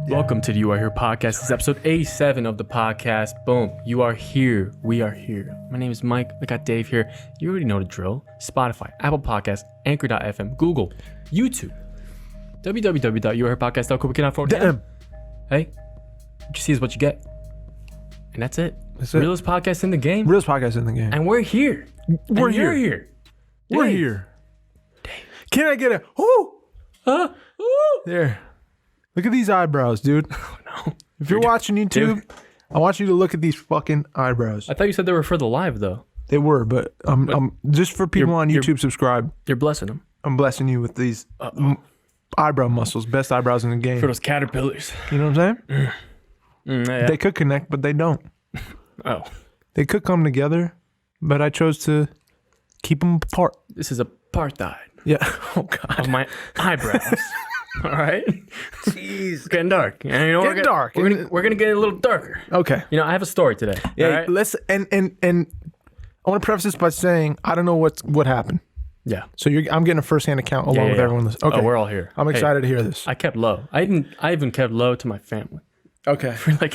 Welcome to the You Are Here podcast. This is episode 87 of the podcast. Boom. You are here. We are here. My name is Mike. I got Dave here. You already know the drill. Spotify, Apple Podcasts, Anchor.fm, Google, YouTube, www.youareherepodcast.com. We cannot afford Damn. Hey, what you see is what you get. And that's it. That's it. Realest podcast in the game. Realest podcast in the game. And we're here. We're And here. You're here. We're Dave. here. Can I get a whoo? Huh? Ooh. There. Look at these eyebrows, dude. Oh, no. If you're watching YouTube, I want you to look at these fucking eyebrows. I thought you said they were for the live, though. They were, but I'm just for people on you're- YouTube, subscribe. You're blessing them. I'm blessing you with these eyebrow muscles. Best eyebrows in the game. For those caterpillars. You know what I'm saying? Yeah. They could connect, but they don't. Oh. They could come together, but I chose to keep them apart. This is apartheid Yeah. Oh, God. of my eyebrows. All right? Jeez. Getting dark. And you know, Getting dark. We're gonna get a little darker. Okay. You know, I have a story today. Yeah, all right? let's and I want to preface this by saying I don't know what happened. Yeah. So I'm getting a first-hand account along with everyone. Okay, Oh, we're all here. I'm Hey, excited to hear this. I kept low. I even kept low to my family Okay. for like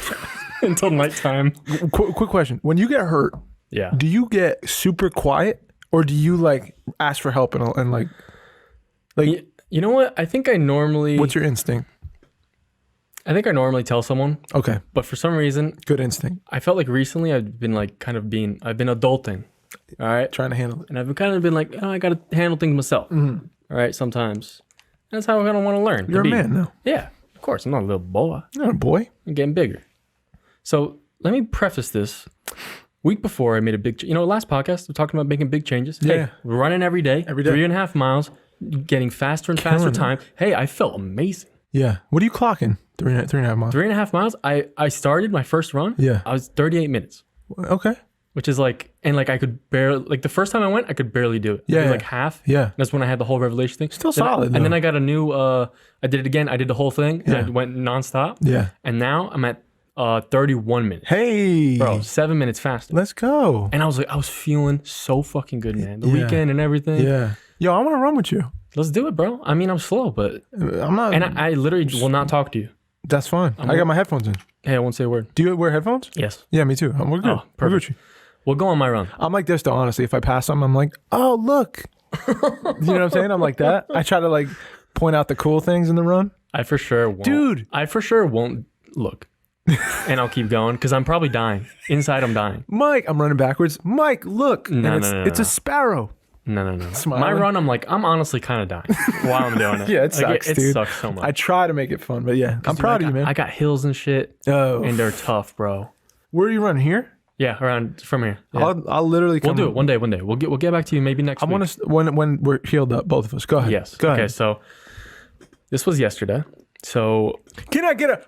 until nighttime. Quick question: when you get hurt, Yeah. do you get super quiet or do you like ask for help and like You know what? I think I normally what's your instinct? tell someone, Okay, but for some reason, good instinct. I felt like recently I've been like I've been adulting. All right. Trying to handle it. And I've kind of been like, oh, I got to handle things myself. All right, sometimes. And that's how I kind of want to learn. You're a man now. Yeah, of course. I'm not a little boy. You're a boy. I'm getting bigger. So let me preface this. Week before, I made a big, last podcast, we're talking about making big changes. Yeah. Hey, we're running every day. Every day. 3.5 miles, getting faster and faster Killing it. time. Hey, I felt amazing. Yeah. What are you clocking? 3.5 miles. 3.5 miles. I started my first run. Yeah. I was 38 minutes, Okay. which is like, and like I could barely, like the first time I went, I could barely do it. Yeah, It was yeah. like half. Yeah. That's when I had the whole revelation thing. Still Then solid, and then though. I got a new, I did it again. I did the whole thing and I Yeah. went nonstop. Yeah. And now I'm at 31 minutes. Hey. Bro, 7 minutes faster. Let's go. And I was feeling so fucking good, man. The Yeah. weekend and everything. Yeah. Yo, I want to run with you. Let's do it, bro. I mean, I'm slow, but I'm not. and I literally will not talk to you. That's fine. I got my headphones in. Hey, I won't say a word. Do you wear headphones? Yes. Yeah, me too. We're good. Oh, We're perfect. Gucci. We'll go on my run. I'm like this though, honestly. If I pass them, I'm like, oh, look. You know what I'm saying? I'm like that. I try to like point out the cool things in the run. I for sure won't. Dude. I for sure won't look. And I'll keep going because I'm probably dying. Inside, I'm dying. Mike, I'm running backwards. Mike, look. No, and no, it's no. a sparrow. No. My Smiling. run, I'm honestly kind of dying while I'm doing it. Yeah, it Like, sucks, it dude. sucks so much. I try to make it fun, but yeah, I'm proud of you, man. I got hills and shit, Oh, and they're tough, bro. where are you running here? Yeah, around from here. Yeah. I'll literally come. We'll do it one day. We'll get back to you maybe next I week. want to when we're healed up, both of us. Go ahead. Yes. Go Okay, ahead. so this was yesterday. So Can I get a?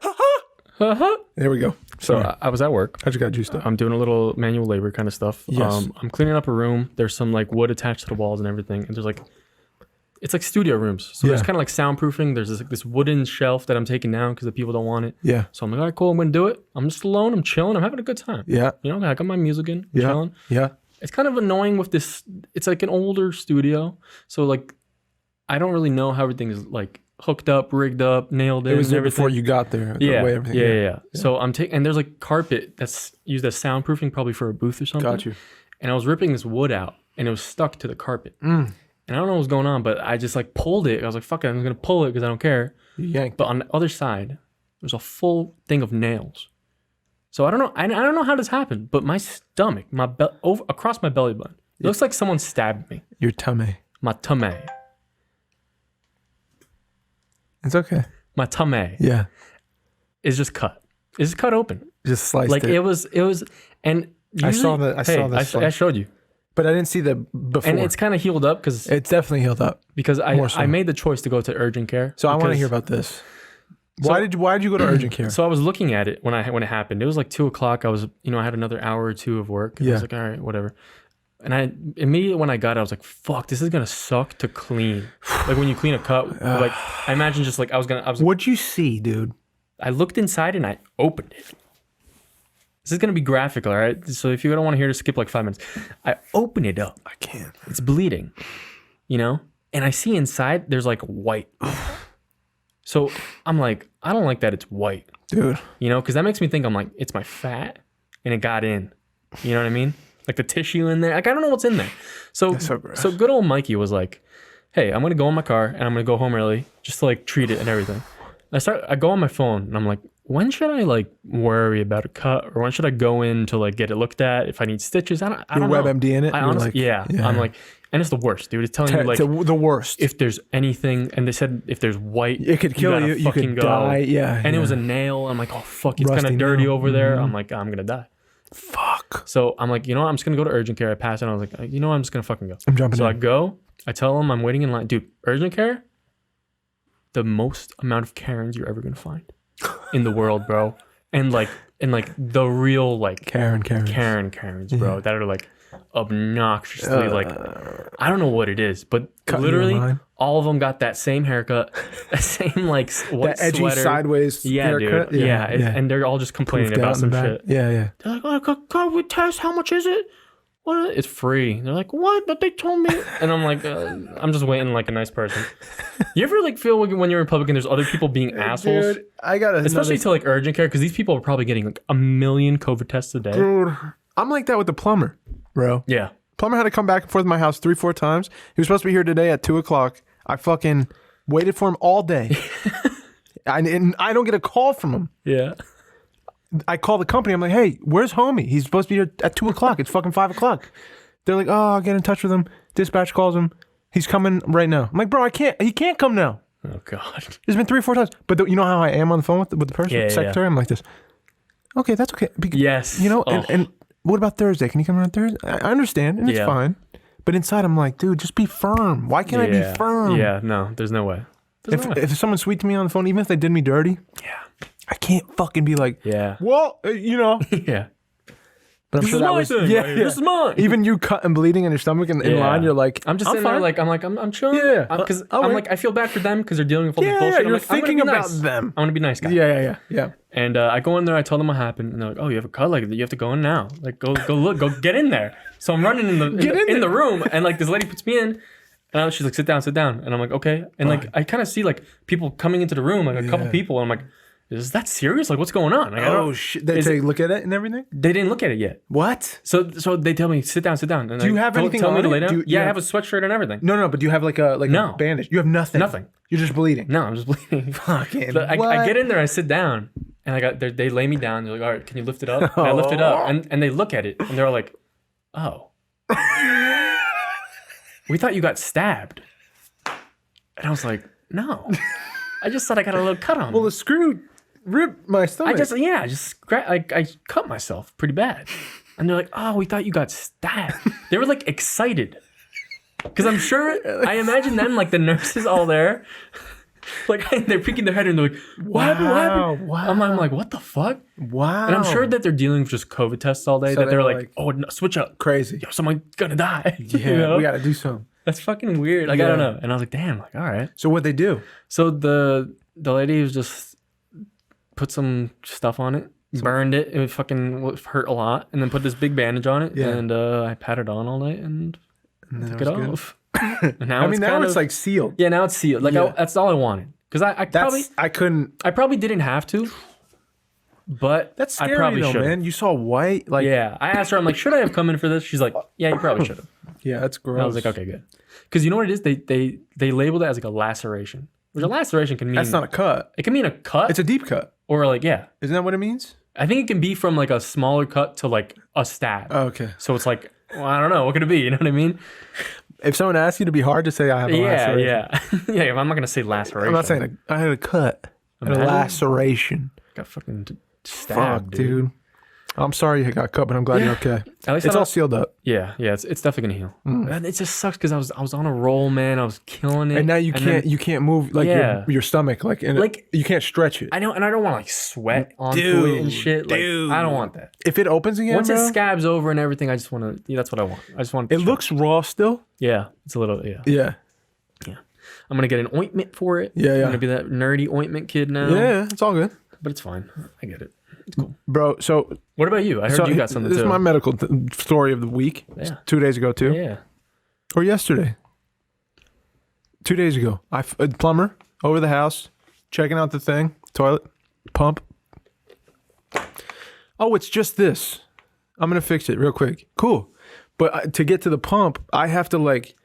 Ha-ha? There we go. so Sorry, I was at work. I just got juiced up. I'm doing a little manual labor kind of stuff. Yes. I'm cleaning up a room. There's some like wood attached to the walls and everything. And there's like, it's like studio rooms. So there's Yeah. kind of like soundproofing. There's this wooden shelf that I'm taking down because the people don't want it. Yeah. So I'm like, all right, cool. I'm going to do it. I'm just alone. I'm chilling. I'm having a good time. Yeah. You know, I got my music in. I'm Yeah. chilling. Yeah. It's kind of annoying with this. It's like an older studio. So like, I don't really know how everything is like hooked up, rigged up, nailed in. It was and there everything. before you got there. The Yeah, way everything. yeah. So I'm taking, and there's like carpet that's used as soundproofing, probably for a booth or something. Got you. And I was ripping this wood out, and it was stuck to the carpet. Mm. And I don't know what was going on, but I just like pulled it. I was like, "Fuck it, I'm gonna pull it because I don't care." You yanked. But on the other side, there's a full thing of nails. So I don't know. I don't know how this happened, but my stomach, over across my belly button, it looks like someone stabbed me. Your tummy. My tummy, It's okay. my tummy Yeah. is just cut. It's just cut open. Just sliced Like it. it was, and I saw usually- the- I saw the I slice. showed you. But I didn't see the before. And it's kind of healed up because It's definitely healed up. More so. I made the choice to go to urgent care. So I want to because- hear about this. Why did you go to urgent care? So I was looking at it when it happened. It was like 2:00. I was I had another hour or two of work. And I Yeah. was like, all right, whatever. And I immediately when I got it, I was like, fuck, this is gonna suck to clean. Like when you clean a cut, like I imagine just like I was. What'd you see, dude? I looked inside and I opened it. This is gonna be graphic, all right? So if you don't want to hear it, skip like 5 minutes. I open it up. I can't. It's bleeding, and I see inside there's like white. So I'm like, I don't like that it's white, Dude. you know, because that makes me think I'm like, it's my fat and it got in. You know what I mean? Like the tissue in there. Like, I don't know what's in there. So good old Mikey was like, hey, I'm going to go in my car and I'm going to go home early just to like treat it and everything. I go on my phone and I'm like, when should I like worry about a cut, or when should I go in to like get it looked at if I need stitches? I don't know. WebMD in it? I honestly, yeah. I'm like, and it's the worst, dude. It's telling you like the worst. if there's anything, and they said if there's white, it could kill you. You could die. Yeah. And it was a nail. I'm like, oh fuck, it's kind of dirty over there. I'm like, I'm gonna die. Fuck. So I'm like, you know what? I'm just gonna go to urgent care. I pass it. I was like, you know what? I'm just gonna fucking go. I'm jumping So in. I go. I tell them I'm waiting in line, dude. Urgent care, the most amount of Karens you're ever gonna find in the world, bro. And like the real like Karens, bro, that are like obnoxiously like, I don't know what it is, but literally all of them got that same haircut, that same like white that edgy sweater, sideways haircut. Dude, yeah. And they're all just complaining about some shit. Yeah. They're like, oh, COVID test, how much is it? What? It's free. They're like, what? But they told me. And I'm like, I'm just waiting like a nice person. You ever like feel when you're Republican, there's other people being assholes? Dude, I got especially to like urgent care, because these people are probably getting like 1 million COVID tests a day. Dude, I'm like that with the plumber, bro. Yeah. Plumber had to come back and forth to my house 3-4 times. He was supposed to be here today at 2:00. I fucking waited for him all day. And I don't get a call from him. Yeah. I call the company. I'm like, hey, where's homie? He's supposed to be here at 2:00. It's fucking 5:00. They're like, oh, I'll get in touch with him. Dispatch calls him. He's coming right now. I'm like, bro, he can't come now. Oh God. It's been 3-4 times. But you know how I am on the phone with the person, secretary? I'm like this. Okay, that's okay. Yes. You know, and what about Thursday? Can you come around Thursday? I understand, and it's fine. But inside, I'm like, dude, just be firm. Why can't I be firm? Yeah, no, there's no way. If someone's sweet to me on the phone, even if they did me dirty, I can't fucking be like, well, you know. Yeah. But I'm this sure is that my was, thing. This is mine. Even you cut and bleeding in your stomach and in line, you're like, I'm just sitting there like, I'm chilling. Yeah. Because I'm like, I feel bad for them because they're dealing with all this bullshit. You're like, thinking about them. I want to be nice guy. Yeah. And I go in there, I tell them what happened, and they're like, oh, you have a cut like that, you have to go in now. Like, go look, go get in there. So I'm running in the room, and like this lady puts me in, and she's like, sit down. And I'm like, okay. And like, I kind of see like people coming into the room, like a couple people, and I'm like, is that serious? Like, what's going on? Like, oh shit! They take a look at it and everything. They didn't look at it yet. What? So they tell me sit down. And do you have anything tell on me to lay it? down? I have a sweatshirt and everything. No, but do you have like a no. bandage? You have nothing. Nothing. You're just bleeding. No, I'm just bleeding. Fucking. So I get in there, I sit down, and they lay me down. They're like, all right, can you lift it up? And I lift it up, and they look at it, and they're like, oh, we thought you got stabbed. And I was like, no, I just thought I got a little cut on me. Well, the screw ripped my stomach. I cut myself pretty bad. And they're like, oh, we thought you got stabbed. They were like excited. Because I'm sure, I imagine them like the nurses all there. Like they're peeking their head and they're like, what happened? Wow. I'm like, what the fuck? Wow. And I'm sure that they're dealing with just COVID tests all day. So that they're like, oh, no, switch up. Crazy. Yo, someone's gonna die. Yeah, you know? we gotta do something. That's fucking weird. Like, I don't know. And I was like, damn, like, all right. So what'd they do? So the lady was just put some stuff on it, burned it. It fucking hurt a lot. And then put this big bandage on it. Yeah. And I patted on all night and took it off. And now it's like sealed. Yeah, now it's sealed. Like, that's all I wanted. Because I probably didn't have to. But that's scary, I probably though, should've. man. You saw white, like I asked her. I'm like, should I have come in for this? She's like, yeah, you probably should have. Yeah, that's gross. And I was like, okay, good. Because you know what it is? They labeled it as like a laceration, which a laceration can mean that's not a cut. It can mean a cut. It's a deep cut. Or like isn't that what it means? I think it can be from like a smaller cut to like a stab. Oh, okay. So it's like, well, I don't know, what could it be? You know what I mean? If someone asks you to be hard to say, I have a laceration. Yeah. I'm not gonna say laceration. I'm not saying I had a cut. I had a laceration. Got fucking stabbed, dude. I'm sorry you got cut, but I'm glad you're okay. At least it's all sealed up. Yeah, it's definitely gonna heal. And it just sucks because I was on a roll, man. I was killing it. And now you can't move like your stomach, like you can't stretch it. I know, and I don't want to like sweat onto it and shit. Like, I don't want that. If it opens again, once it scabs over and everything, I just want to. That's what I want. I just want. It looks raw still. Yeah, it's a little. Yeah. I'm gonna get an ointment for it. Yeah. I'm gonna be that nerdy ointment kid now. Yeah, it's all good. But it's fine. I get it. It's cool. Bro, so... What about you? I heard you got something too. This is my medical story of the week. Yeah. 2 days ago too. Yeah. Or yesterday. 2 days ago. A plumber over the house, checking out the thing, toilet, pump. Oh, it's just this. I'm going to fix it real quick. Cool. But to get to the pump, I have to like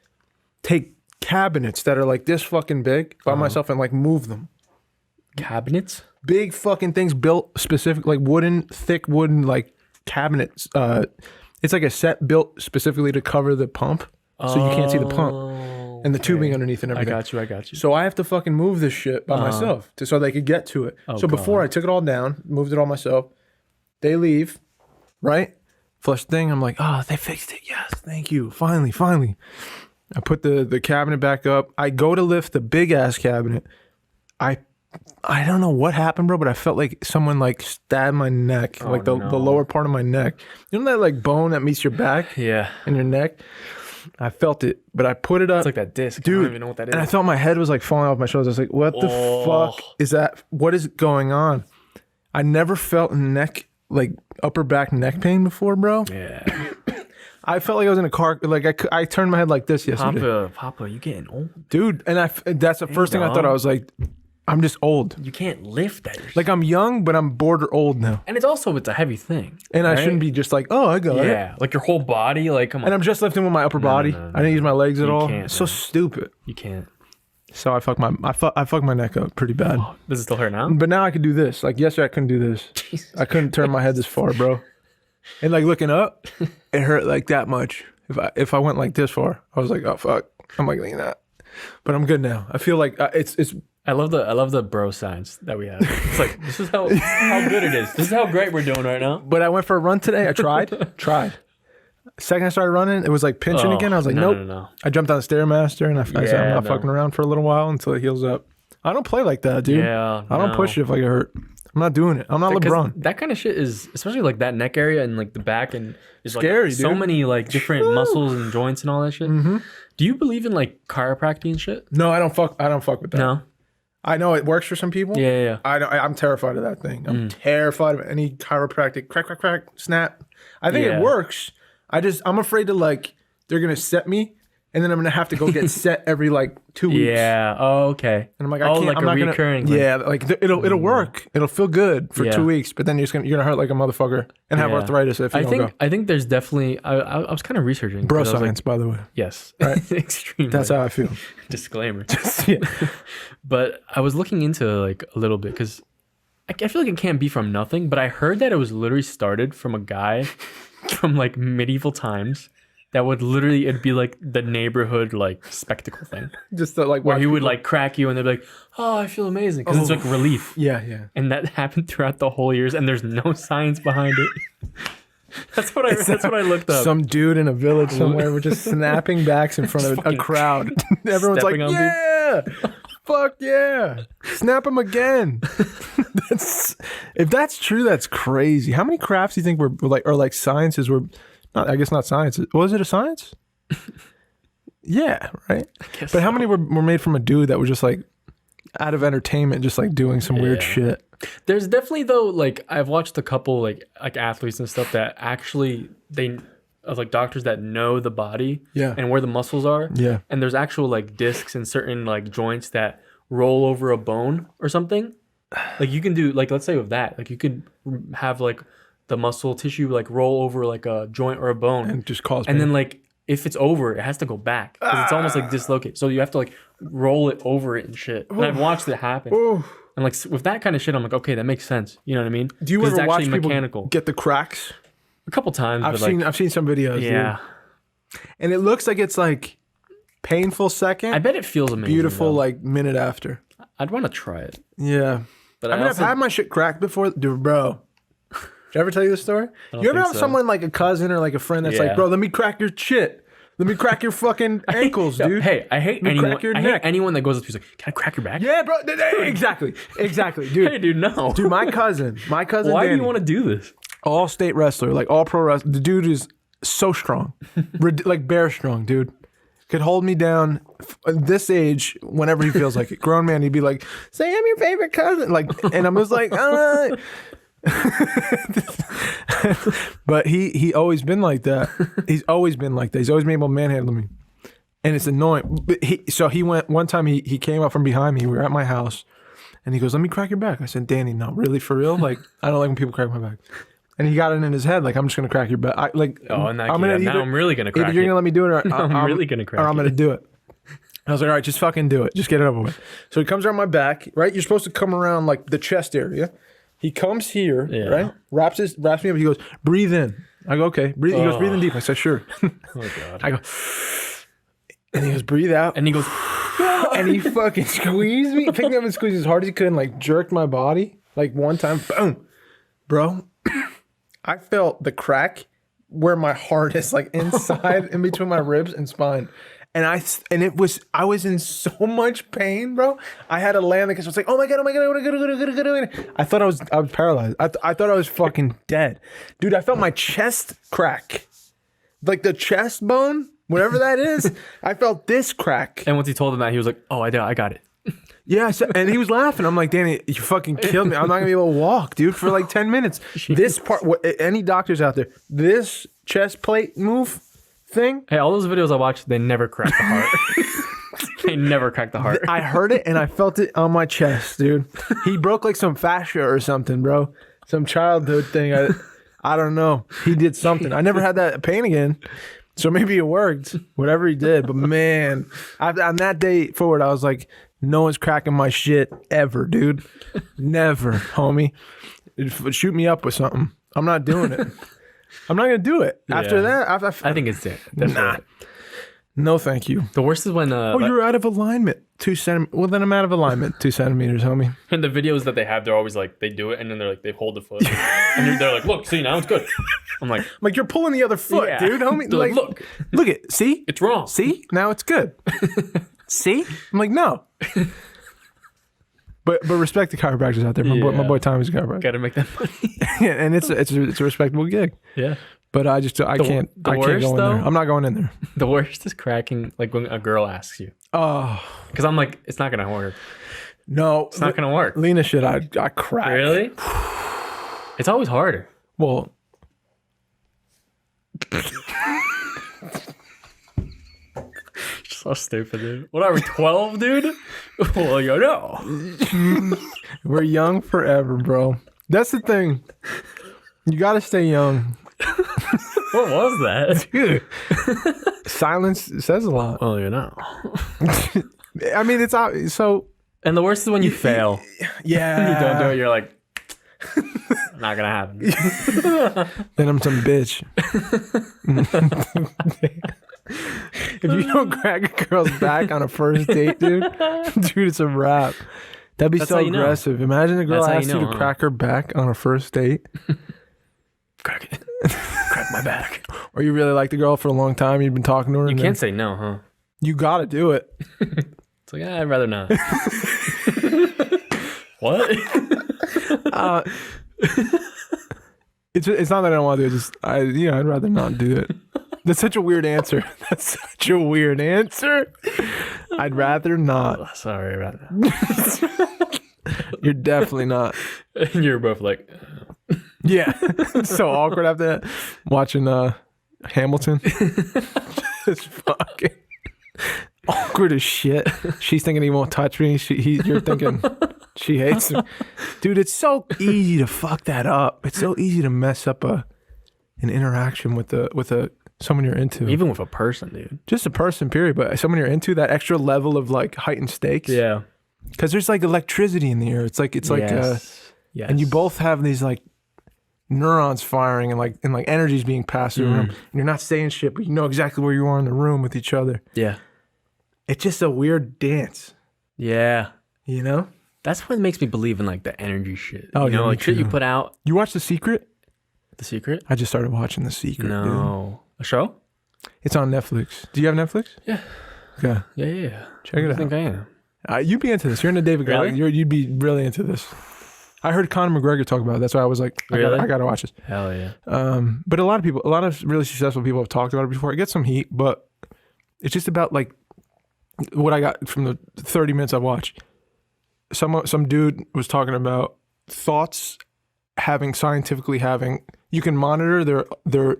take cabinets that are like this fucking big by myself and like move them. Cabinets? Big fucking things built specific, like thick wooden like cabinets. It's like a set built specifically to cover the pump, so you can't see the pump and the tubing underneath and everything. I got you. So I have to fucking move this shit by myself so they could get to it. So before I took it all down, moved it all myself. They leave, right? Flush the thing. I'm like, oh, they fixed it. Yes, thank you. Finally. I put the cabinet back up. I go to lift the big ass cabinet. I don't know what happened, bro, but I felt like someone like stabbed my neck, the lower part of my neck. You know that like bone that meets your back? Yeah. And your neck? I felt it, but I put it up. It's like that disc. Dude, I don't even know what that is. And I felt my head was like falling off my shoulders. I was like, what the fuck is that? What is going on? I never felt like upper back neck pain before, bro. Yeah. I felt like I was in a car. Like I turned my head like this yesterday. Papa, you getting old? Dude, and that's the first thing I thought. I was like, I'm just old. You can't lift that yourself. Like I'm young, but I'm border old now. And it's a heavy thing. And I shouldn't be just like, oh, I got it. Yeah, like your whole body, like come on. And I'm just lifting with my upper body. No. I didn't use my legs at all. Can't, it's so stupid. You can't. So I fucked my neck up pretty bad. Does it still hurt now? But now I can do this. Like yesterday I couldn't do this. Jesus I couldn't turn my head this far, bro. And like looking up, it hurt like that much. If I went like this far, I was like, oh fuck. I'm like leaning that. But I'm good now. I feel like it's I love the bro science that we have. It's like this is how good it is. This is how great we're doing right now. But I went for a run today. I tried. Second I started running, it was like pinching again. I was like, nope. No. I jumped on the Stairmaster and I said I'm not fucking around for a little while until it heals up. I don't play like that, dude. Yeah, I don't push it if I get hurt. I'm not doing it. I'm not LeBron. That kind of shit is, especially like that neck area and like the back and is scary, like so dude. many like different muscles and joints and all that shit. Mm-hmm. Do you believe in like chiropractic and shit? No, I don't fuck with that. No. I know it works for some people. Yeah. I'm terrified of that thing. I'm terrified of any chiropractic crack, snap. I think it works. I'm afraid to like they're gonna set me and then I'm gonna have to go get set every like 2 weeks. Yeah. Oh, okay. And I'm like, I can't. Like I'm a not recurring. Gonna, yeah, like it'll work. It'll feel good for 2 weeks, but then you're gonna hurt like a motherfucker and have arthritis if you don't go. I think there's definitely. I was kind of researching. Bro science, by the way. Yes. Right. Extremely. That's how I feel. Disclaimer. Yeah. But I was looking into like a little bit because I feel like it can't be from nothing. But I heard that it was literally started from a guy from like medieval times. That would literally, it'd be like the neighborhood like spectacle thing. Just to, like where he would like crack you and they'd be like, oh, I feel amazing. Because it's like relief. Yeah. And that happened throughout the whole years and there's no science behind it. That's what I looked up. Some dude in a village somewhere was just snapping backs in front of a crowd. Everyone's like, yeah, fuck yeah. Snap him again. If that's true, that's crazy. How many crafts do you think were like, or like sciences were, I guess not science. Was it a science? Yeah, right. But how many were made from a dude that was just like out of entertainment, just like doing some weird shit? There's definitely though, like I've watched a couple like athletes and stuff that actually like doctors that know the body and where the muscles are. Yeah. And there's actual like discs and certain like joints that roll over a bone or something. Like you can do like, let's say with that, like you could have like the muscle tissue like roll over like a joint or a bone and just cause pain. And then like if it's over, it has to go back because it's almost like dislocated. So you have to like roll it over it and shit. And I've watched it happen. And like with that kind of shit, I'm like, okay, that makes sense. You know what I mean? Do you ever watch people mechanical. Get the cracks? A couple times. I've seen some videos. Yeah. Dude. And it looks like it's like painful second. I bet it feels amazing. Beautiful though. like minute after. I'd want to try it. Yeah. But I've had my shit cracked before, dude, bro. Did I ever tell you this story? You ever have someone like a cousin or like a friend that's like, bro, let me crack your shit. Let me crack your fucking ankles, dude. Hey, I hate anyone. I hate anyone that goes up to you like, can I crack your back? Yeah, bro. Exactly, dude. Hey, dude, no. Dude, my cousin. Why Danny, do you want to do this? All state wrestler, like all pro wrestler. The dude is so strong, like bear strong, dude. Could hold me down this age whenever he feels like it. Grown man, he'd be like, "Say I'm your favorite cousin," like, and I'm just like, all right. But he always been like that. He's always been like that. He's always been able to manhandle me, and it's annoying. But he went one time. He came up from behind me. We were at my house, And he goes, let me crack your back. I said, Danny, no, really, for real? Like, I don't like when people crack my back. And he got it in his head, like, I'm just going to crack your back. Now I'm really going to crack it. Either you're going to let me do it or I'm really going to crack it. Or I'm going to do it. I was like, all right, just fucking do it. Just get it over with. So he comes around my back, right? You're supposed to come around, like, the chest area. He comes here, right? Wraps me up. He goes, breathe in. I go, okay. Breathe. He goes, breathe in deep. I said, sure. Oh, God. I go, and he goes, breathe out. And he goes, and he fucking squeezed me, picked me up and squeezed as hard as he could and like jerked my body. Like one time, boom. Bro, I felt the crack where my heart is, like inside in between my ribs and spine. And I was in so much pain, bro. I had to land because I was like, oh my God. I thought I was paralyzed. I thought I was fucking dead. Dude, I felt my chest crack. Like the chest bone, whatever that is. I felt this crack. And once he told him that, he was like, oh, I got it. Yeah, and he was laughing. I'm like, Danny, you fucking killed me. I'm not gonna be able to walk, dude, for like 10 minutes. This part, any doctors out there, this chest plate move thing. Hey, all those videos I watched, they never crack the heart. They never crack the heart. I heard it and I felt it on my chest, dude. He broke like some fascia or something, bro. Some childhood thing. I don't know. He did something. I never had that pain again. So maybe it worked, whatever he did. But man, on that day forward, I was like, no one's cracking my shit ever, dude. Never, homie. Shoot me up with something. I'm not doing it. I'm not going to do it. After that, I think it's it. Nah. No, thank you. The worst is when... you're out of alignment. 2 centimeters. Well, then I'm out of alignment. 2 centimeters, homie. And the videos that they have, they're always like, they do it, and then they're like, they hold the foot. And they're like, look, see, now it's good. I'm like, you're pulling the other foot, dude, homie. Like, look it. See? It's wrong. See? Now it's good. See? I'm like, no. But respect the chiropractors out there. My boy Tommy's a chiropractor. Got to make that money. And it's a respectable gig. Yeah. But I can't go in there. I'm not going in there. The worst is cracking, like when a girl asks you. Oh. Because I'm like, it's not going to work. No. It's not going to work. Lena shit, I crack. Really? It's always harder. Well. So stupid, dude. What are we, 12, dude? Well, you know. We're young forever, bro. That's the thing. You got to stay young. What was that? Dude. Silence says a lot. Well, you know. I mean, it's so. And the worst is when you fail. Yeah. You don't do it, you're like, not going to happen. Then I'm some bitch. If you don't crack a girl's back on a first date, dude, it's a wrap. That'd be so aggressive. Imagine a girl asks you to crack her back on a first date. Crack it. Crack my back. Or you really like the girl for a long time, you've been talking to her. You can't say no, huh? You gotta do it. It's like, I'd rather not. What? It's not that I don't want to do it. I'd rather not do it. That's such a weird answer. I'd rather not. Oh, sorry, I'd rather not. You're definitely not. And you're both like, yeah. It's so awkward after that. Watching Hamilton. Just fucking awkward as shit. She's thinking he won't touch me. You're thinking she hates him. Dude, it's so easy to fuck that up. It's so easy to mess up an interaction with someone you're into. Even with a person, dude. Just a person, period. But someone you're into, that extra level of like heightened stakes. Yeah. Because there's like electricity in the air. It's like yes. And you both have these like neurons firing and like energy's being passed through the room. And you're not saying shit, but you know exactly where you are in the room with each other. Yeah. It's just a weird dance. Yeah. You know? That's what makes me believe in like the energy shit. Oh, you know, like shit you put out. You watch The Secret? The Secret? I just started watching The Secret. No. Dude. A show? It's on Netflix. Do you have Netflix? Yeah. Okay. Yeah. Check it out. I think I am. You'd be into this. You're into David Garland. Really? You'd be really into this. I heard Conor McGregor talk about it. That's why I was like, I gotta watch this. Hell yeah. But a lot of really successful people have talked about it before. It gets some heat, but it's just about like what I got from the 30 minutes I watched. Some dude was talking about thoughts you can monitor their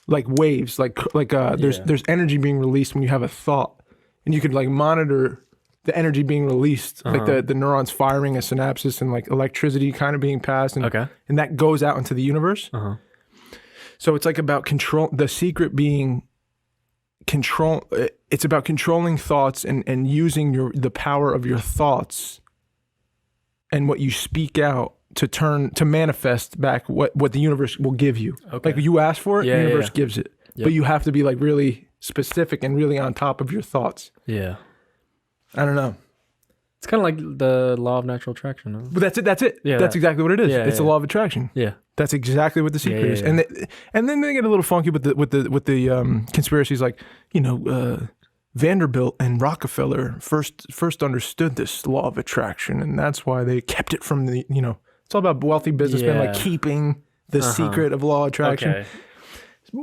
like waves, there's energy being released when you have a thought, and you could like monitor the energy being released, like the neurons firing a synapses and like electricity kind of being passed, and and that goes out into the universe. So it's like about control. The secret being control. It's about controlling thoughts and using the power of your thoughts and what you speak out to manifest back what the universe will give you. Like you ask for it, the universe gives it. But you have to be like really specific and really on top of your thoughts. Yeah. I don't know. It's kind of like the law of natural attraction. Huh? But that's it. Yeah, that's exactly what it is. It's the law of attraction. Yeah. That's exactly what the secret is. And then they get a little funky with the conspiracies, like, Vanderbilt and Rockefeller first understood this law of attraction, and that's why they kept it from the, it's all about wealthy businessmen like keeping the secret of law of attraction. Okay.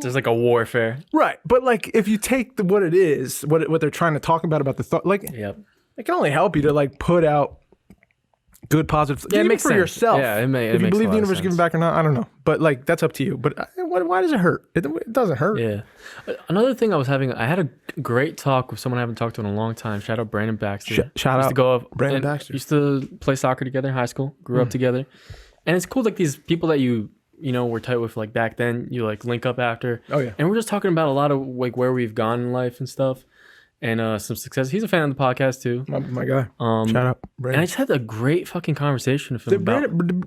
There's like a warfare. Right. But like if you take what it is, what they're trying to talk about the thought, like it can only help you to like put out good positive. Yeah, it makes for sense. yourself. Yeah, it makes if you believe the universe is giving back or not, I don't know. But like that's up to you. But why does it hurt? It doesn't hurt. Yeah. Another thing I had a great talk with someone I haven't talked to in a long time. Shout out Brandon Baxter. Shout out Brandon Baxter. Used to play soccer together in high school. Grew up together, and it's cool. Like these people that you were tight with like back then. You like link up after. Oh yeah. And we're just talking about a lot of like where we've gone in life and stuff. And some success. He's a fan of the podcast too. My guy. Shout out Brandon. And I just had a great fucking conversation with him.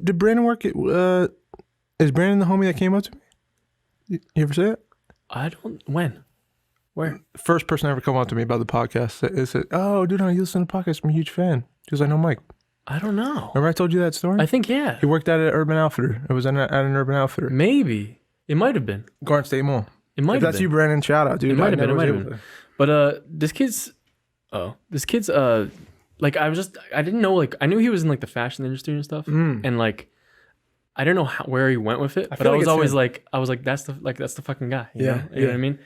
Did Brandon work at, is Brandon the homie that came up to me? You ever say it? When? Where? First person ever come up to me about the podcast. Said, oh, dude, you listen to the podcast. I'm a huge fan. Because I know Mike. I don't know. Remember I told you that story? I think, yeah. He worked at an Urban Outfitter. It was at an Urban Outfitter. Maybe. It might have been. Garden State Mall. It might have been. That's you, Brandon. Shout out, dude. It might have been. But this kid's like I didn't know, like I knew he was in like the fashion industry and stuff, and like I don't know where he went with it, but I was always like that's the fucking guy, you know what I mean?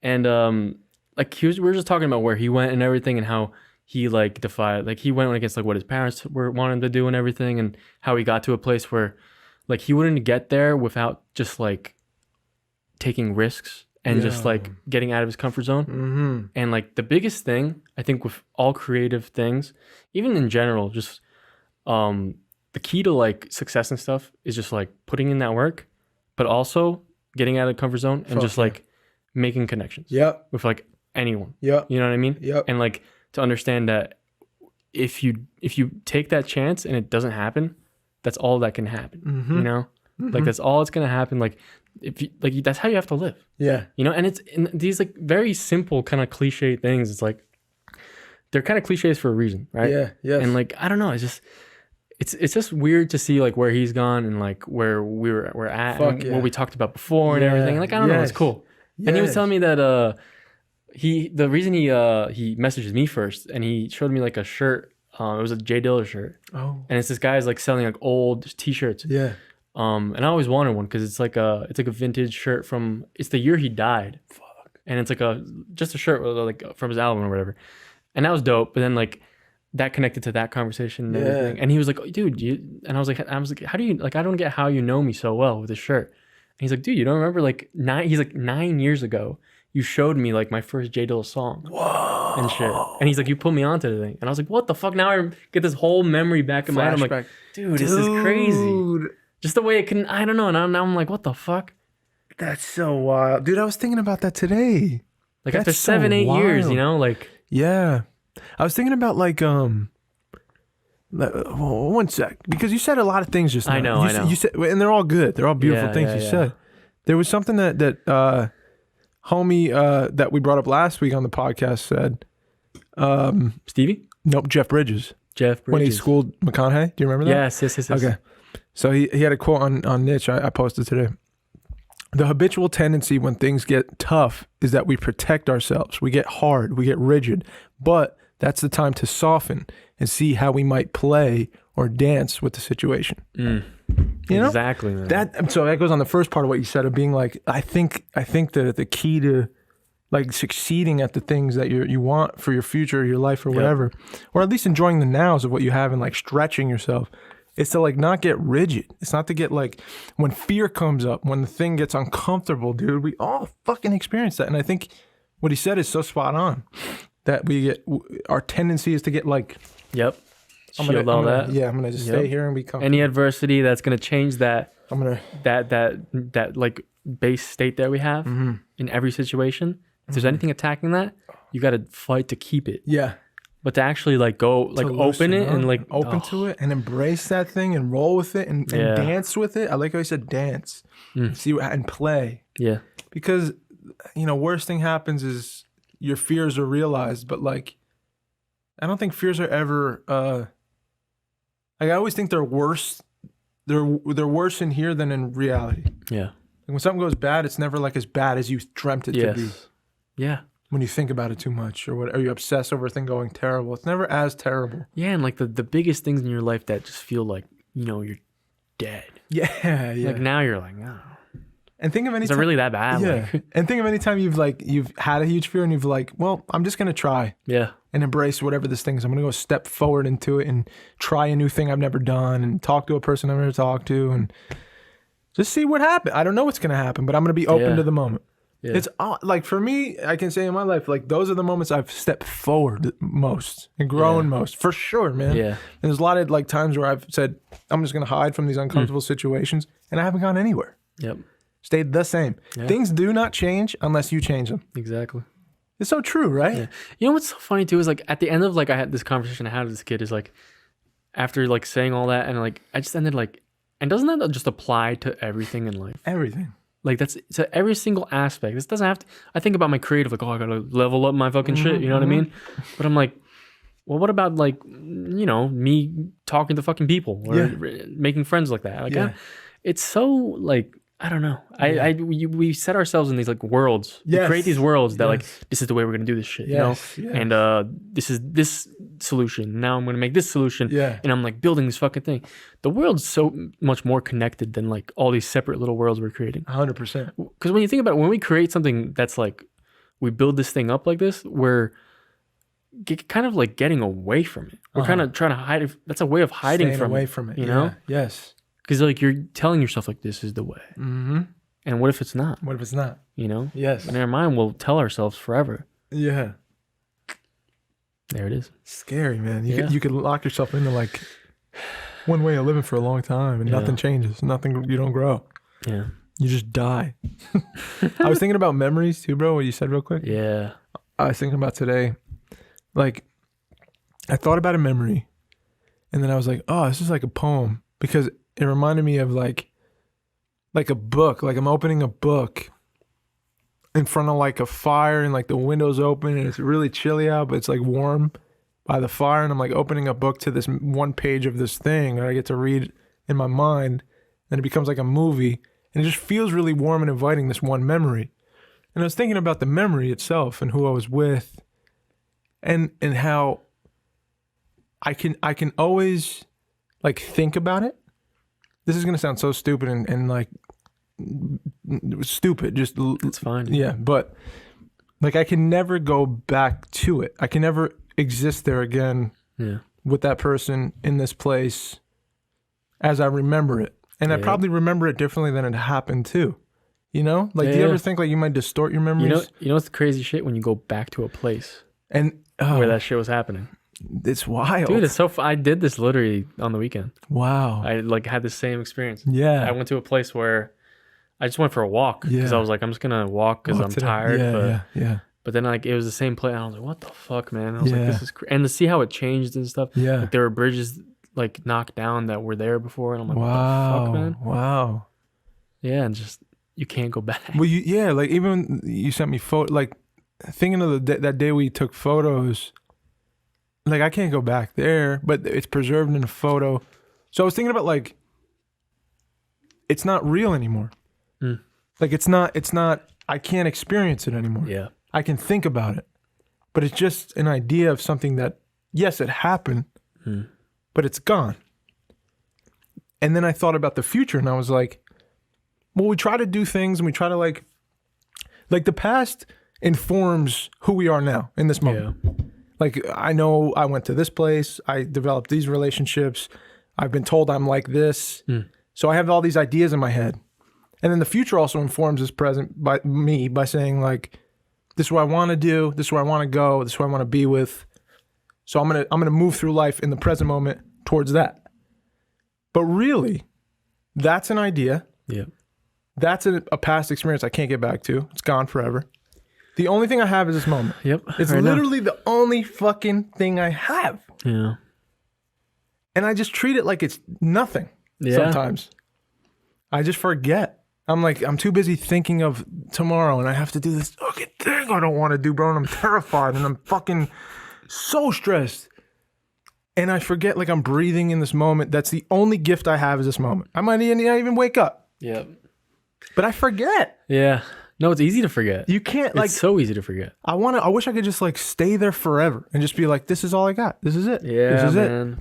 And like we were just talking about where he went and everything, and how he like defied, like he went against like what his parents were wanting to do and everything, and how he got to a place where like he wouldn't get there without just like taking risks. And just like getting out of his comfort zone. And like the biggest thing, I think with all creative things, even in general, just the key to like success and stuff is just like putting in that work, but also getting out of the comfort zone and like making connections. With like anyone. You know what I mean? And like to understand that if you take that chance and it doesn't happen, that's all that can happen. You know? Like that's all it's gonna happen. Like if you like, that's how you have to live. And it's in these like very simple kind of cliche things. It's like they're kind of cliches for a reason, right? And like I don't know, it's just weird to see like where he's gone and like where we're at and what we talked about before and everything. Like I don't know, it's cool. And he was telling me that the reason he messages me first and he showed me like a shirt. It was a Jay Diller shirt. And it's this guy's like selling like old t-shirts. And I always wanted one because it's like a vintage shirt it's the year he died. And it's like just a shirt like from his album or whatever. And that was dope. But then like that connected to that conversation and everything. And he was like, oh, dude, and I was like, how do you, like, I don't get how you know me so well with this shirt. And he's like, dude, you don't remember like 9 years ago, you showed me like my first J Dilla song. And shit. And he's like, you put me onto the thing. And I was like, what the fuck? Now I get this whole memory back in my head. I'm like, dude, this is crazy. Just the way it can, I don't know. And now I'm like, what the fuck? That's so wild. Dude, I was thinking about that today. Like after 7-8 years, like. Yeah. I was thinking about like, one sec. Because you said a lot of things just now. I know. You said, and they're all good. They're all beautiful things you said. There was something that homie that we brought up last week on the podcast said. Stevie? Nope, Jeff Bridges. When he schooled McConaughey. Do you remember that? Yes. Okay. So he had a quote on Niche I posted today. The habitual tendency when things get tough is that we protect ourselves. We get hard. We get rigid. But that's the time to soften and see how we might play or dance with the situation. You know? Exactly, man. So that goes on the first part of what you said of being like, I think the key to like succeeding at the things that you want for your future, your life or whatever, or at least enjoying the nows of what you have and like stretching yourself. It's to like not get rigid. It's not to get like, when fear comes up, when the thing gets uncomfortable, dude, we all fucking experience that. And I think what he said is so spot on. that we get, our tendency is to get like, Yep. I'm Shield all that. Yeah, I'm gonna just stay here and be comfortable. Any adversity that's gonna change that. I'm gonna that like base state that we have in every situation. If there's anything attacking that, you got to fight to keep it. Yeah. But to actually like go like open it and like open to it and embrace that thing and roll with it and dance with it. I like how you said dance. See what and play. Yeah. Because worst thing happens is your fears are realized, but like I don't think fears are ever like I always think they're worse. They're worse in here than in reality. Yeah. Like when something goes bad, it's never like as bad as you dreamt it to be. Yeah. When you think about it too much or you obsess over a thing going terrible, it's never as terrible. Yeah, and like the biggest things in your life that just feel like, you're dead. Yeah, yeah. Like now you're like, oh. And think of any Is it really that bad? Yeah. Like, and think of any time you've had a huge fear and you've like, well, I'm just gonna try. Yeah. And embrace whatever this thing is. I'm gonna go step forward into it and try a new thing I've never done and talk to a person I've never talked to and just see what happens. I don't know what's gonna happen, but I'm gonna be open to the moment. Yeah. It's like for me, I can say in my life, like those are the moments I've stepped forward most and grown most, for sure, man. Yeah. And there's a lot of like times where I've said, I'm just gonna hide from these uncomfortable situations, and I haven't gone anywhere. Yep. Stayed the same. Yeah. Things do not change unless you change them. Exactly. It's so true, right? Yeah. You know what's so funny too is like at the end of like I had this conversation I had with this kid is like after like saying all that and like I just ended like, and doesn't that just apply to everything in life? Everything. Like that's to every single aspect. This doesn't have to. I think about my creative, like, oh, I gotta level up my fucking shit. You know what I mean? But I'm like, well, what about like, me talking to fucking people or making friends like that? Like, it's so like I don't know. We set ourselves in these like worlds. We create these worlds that like this is the way we're gonna do this shit. And this is this solution. Now I'm gonna make this solution. Yeah. And I'm like building this fucking thing. The world's so much more connected than like all these separate little worlds we're creating. 100%. Because when you think about it, when we create something that's like we build this thing up like this, we're kind of like getting away from it. We're kind of trying to hide it. That's a way of hiding Staying away from it. You know? Yes. Because like you're telling yourself like this is the way. Mm-hmm. And what if it's not? What if it's not? Yes. And our mind will tell ourselves forever. Yeah. There it is. Scary, man. You could lock yourself into like one way of living for a long time and nothing changes. You don't grow. Yeah. You just die. I was thinking about memories too, bro, what you said real quick. Yeah. I was thinking about today, like I thought about a memory and then I was like, oh, this is like a poem because it reminded me of like a book, like I'm opening a book in front of like a fire and like the window's open and it's really chilly out, but it's like warm by the fire. And I'm like opening a book to this one page of this thing that I get to read in my mind. And it becomes like a movie and it just feels really warm and inviting, this one memory. And I was thinking about the memory itself and who I was with and how I can always like think about it. This is going to sound so stupid and like stupid. Just it's fine. Yeah. But like, I can never go back to it. I can never exist there again with that person in this place as I remember it. And I probably remember it differently than it happened too. Like, do you ever think like you might distort your memories? You know what's the crazy shit when you go back to a place and where that shit was happening? It's wild. Dude, it's so I did this literally on the weekend. Wow. I like had the same experience. Yeah. I went to a place where I just went for a walk because I was like, I'm just going to walk because I'm tired. But then like it was the same place and I was like, what the fuck, man? And I was like, this is and to see how it changed and stuff. Yeah. Like there were bridges like knocked down that were there before and I'm like, what the fuck, man? Wow. Yeah, and just you can't go back. Well, like even you sent me like thinking of that day we took photos. Like I can't go back there, but it's preserved in a photo. So I was thinking about like, it's not real anymore. Like it's not, I can't experience it anymore. Yeah. I can think about it, but it's just an idea of something that, yes, it happened, but it's gone. And then I thought about the future and I was like, well, we try to do things and we try to like the past informs who we are now in this moment. Yeah. Like, I know I went to this place, I developed these relationships, I've been told I'm like this. So I have all these ideas in my head. And then the future also informs this present by saying like, This is what I want to do. This is where I want to go. This is who I want to be with. So I'm gonna move through life in the present moment towards that. But really, that's an idea. Yeah. That's a past experience I can't get back to. It's gone forever. The only thing I have is this moment. Yep. It's literally the only fucking thing I have. Yeah. And I just treat it like it's nothing Yeah. sometimes. I just forget. I'm too busy thinking of tomorrow and I have to do this fucking thing I don't want to do, bro. And I'm terrified and I'm fucking so stressed. And I forget like I'm breathing in this moment. That's the only gift I have is this moment. I might not even wake up. Yep. But I forget. Yeah. No, it's easy to forget. You can't like. It's so easy to forget. I wish I could just like stay there forever and just be like, this is all I got. This is it. Yeah, this is man.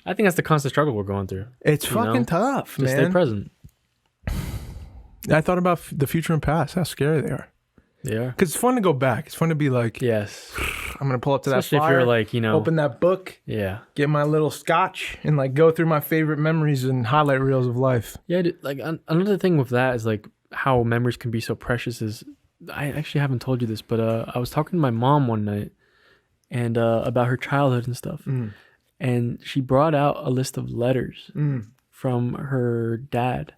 I think that's the constant struggle we're going through. It's fucking tough, Just man. stay present. I thought about the future and past, how scary they are. Yeah. Because it's fun to go back. It's fun to be like, Yes. I'm going to pull up to Especially that fire, if you're like, open that book, Yeah. get my little scotch, and like go through my favorite memories and highlight reels of life. Yeah. Like another thing with that is like how memories can be so precious is, I actually haven't told you this, but I was talking to my mom one night and about her childhood and stuff. And she brought out a list of letters from her dad.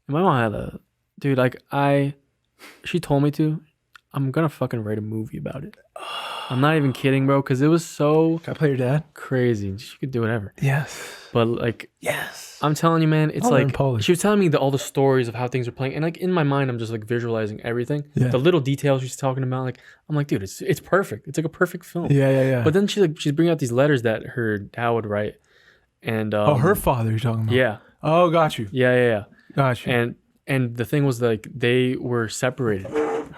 And my mom had dude, like she told me to, I'm going to fucking write a movie about it. I'm not even kidding, bro, because it was so Can I play your dad? crazy. She could do whatever. Yes. But like, Yes. I'm telling you, man, it's I'll learn like Polish. she was telling me all the stories of how things are playing, and like in my mind, I'm just like visualizing everything, Yeah. the little details she's talking about. Like I'm like, dude, it's perfect. It's like a perfect film. Yeah. But then she's bringing out these letters that her dad would write, and her father you're talking about? yeah, Oh, got you. yeah. Got you. And the thing was like they were separated.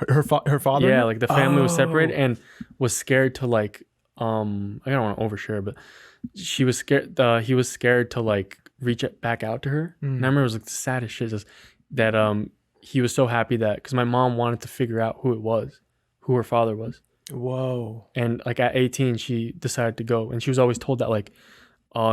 Her father? Yeah, like the family was separated and was scared to like I don't want to overshare, but she was scared. He was scared to like reach back out to her. And I remember it was like the saddest shit is that he was so happy that because my mom wanted to figure out who her father was. Whoa. And like at 18, she decided to go, and she was always told that like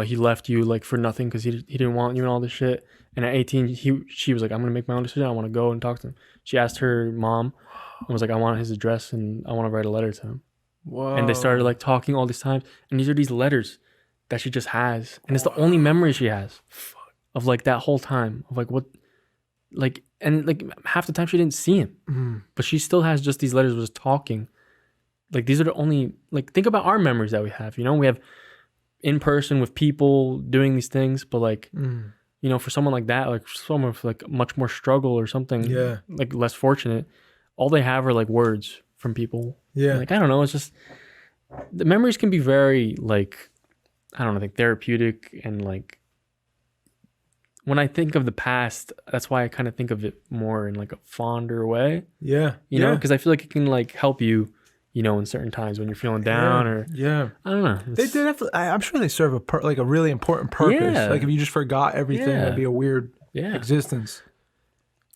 he left you like for nothing because he didn't want you and all this shit. And at 18, she was like, I'm gonna make my own decision. I want to go and talk to him. She asked her mom and was like, I want his address and I want to write a letter to him. Whoa. And they started like talking all these times, and these are these letters that she just has, and it's the only memory she has of like that whole time of like what, like, and like half the time she didn't see him, but she still has just these letters was talking. Like these are the only, like, think about our memories that we have. You know, we have in person with people doing these things, but like, you know, for someone like that, like someone with like much more struggle or something, like less fortunate, all they have are like words from people. Yeah. Like, I don't know. It's just, the memories can be very like, I don't know, like therapeutic. And like, when I think of the past, that's why I kind of think of it more in like a fonder way. Yeah. You know, because I feel like it can like help you, you know, in certain times when you're feeling down or I don't know. They definitely, I'm sure they serve a really important purpose. Yeah. Like if you just forgot everything, Yeah. that'd be a weird Yeah. existence.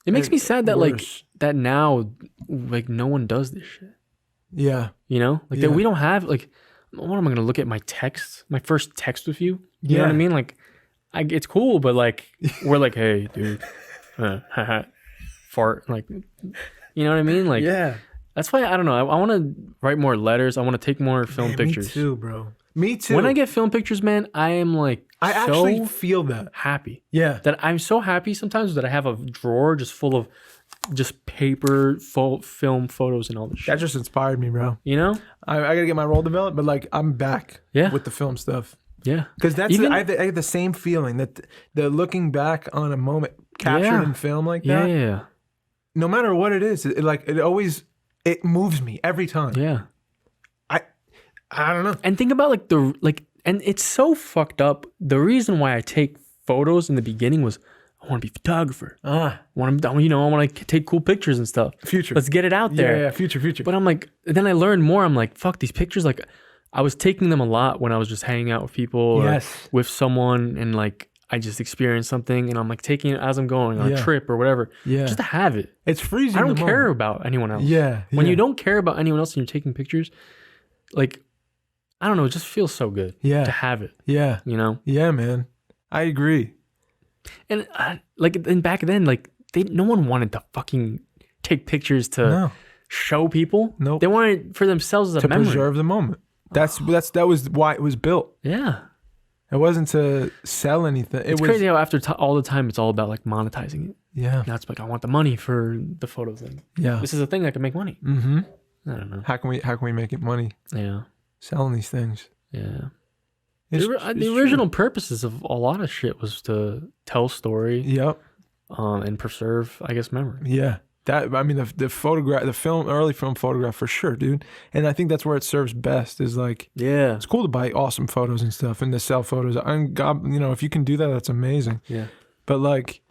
It makes me sad that worse. like that now, like no one does this shit. Yeah. You know, like that we don't have like, what am I going to look at my text, my first text with you? You know what I mean? Like it's cool, but like, we're like, hey dude, fart. Like, you know what I mean? Like, Yeah. that's why, I don't know. I want to write more letters. I want to take more film pictures. Me too, bro. Me too. When I get film pictures, man, I am like, I so actually feel that. happy. Yeah. That I'm so happy sometimes that I have a drawer just full of just paper, film photos and all this shit. That just inspired me, bro. You know? I gotta get my role developed, but like I'm back with the film stuff. Yeah. Because that's I have the same feeling that the looking back on a moment captured in film like that. Yeah. No matter what it is, it moves me every time. Yeah. I don't know. And think about and it's so fucked up. The reason why I take photos in the beginning was I want to be a photographer. I want to take cool pictures and stuff. Future. Let's get it out there. Yeah, future. But I'm like, then I learned more. I'm like, fuck these pictures. Like, I was taking them a lot when I was just hanging out with people or with someone, and like I just experienced something, and I'm like taking it as I'm going on a trip or whatever. Yeah. Just to have it. It's freezing. I don't care about anyone else. Yeah. When you don't care about anyone else and you're taking pictures, like, I don't know, it just feels so good to have it. Yeah. You know? Yeah, man. I agree. And like, and back then, like, no one wanted to fucking take pictures to show people. Nope. They want it for themselves as a memory. To preserve the moment. That was why it was built. Yeah. It wasn't to sell anything. It's crazy how after all the time it's all about like monetizing it. Yeah. Now it's like I want the money for the photo thing. Yeah. This is a thing that can make money. Mm-hmm. I don't know. How can we make it money? Yeah. Selling these things. Yeah. The original purposes of a lot of shit was to tell story. Yep. And preserve, I guess, memory. Yeah. The photograph, early film photograph for sure, dude. And I think that's where it serves best is like, yeah, it's cool to buy awesome photos and stuff and to sell photos. If you can do that, that's amazing. Yeah. But like,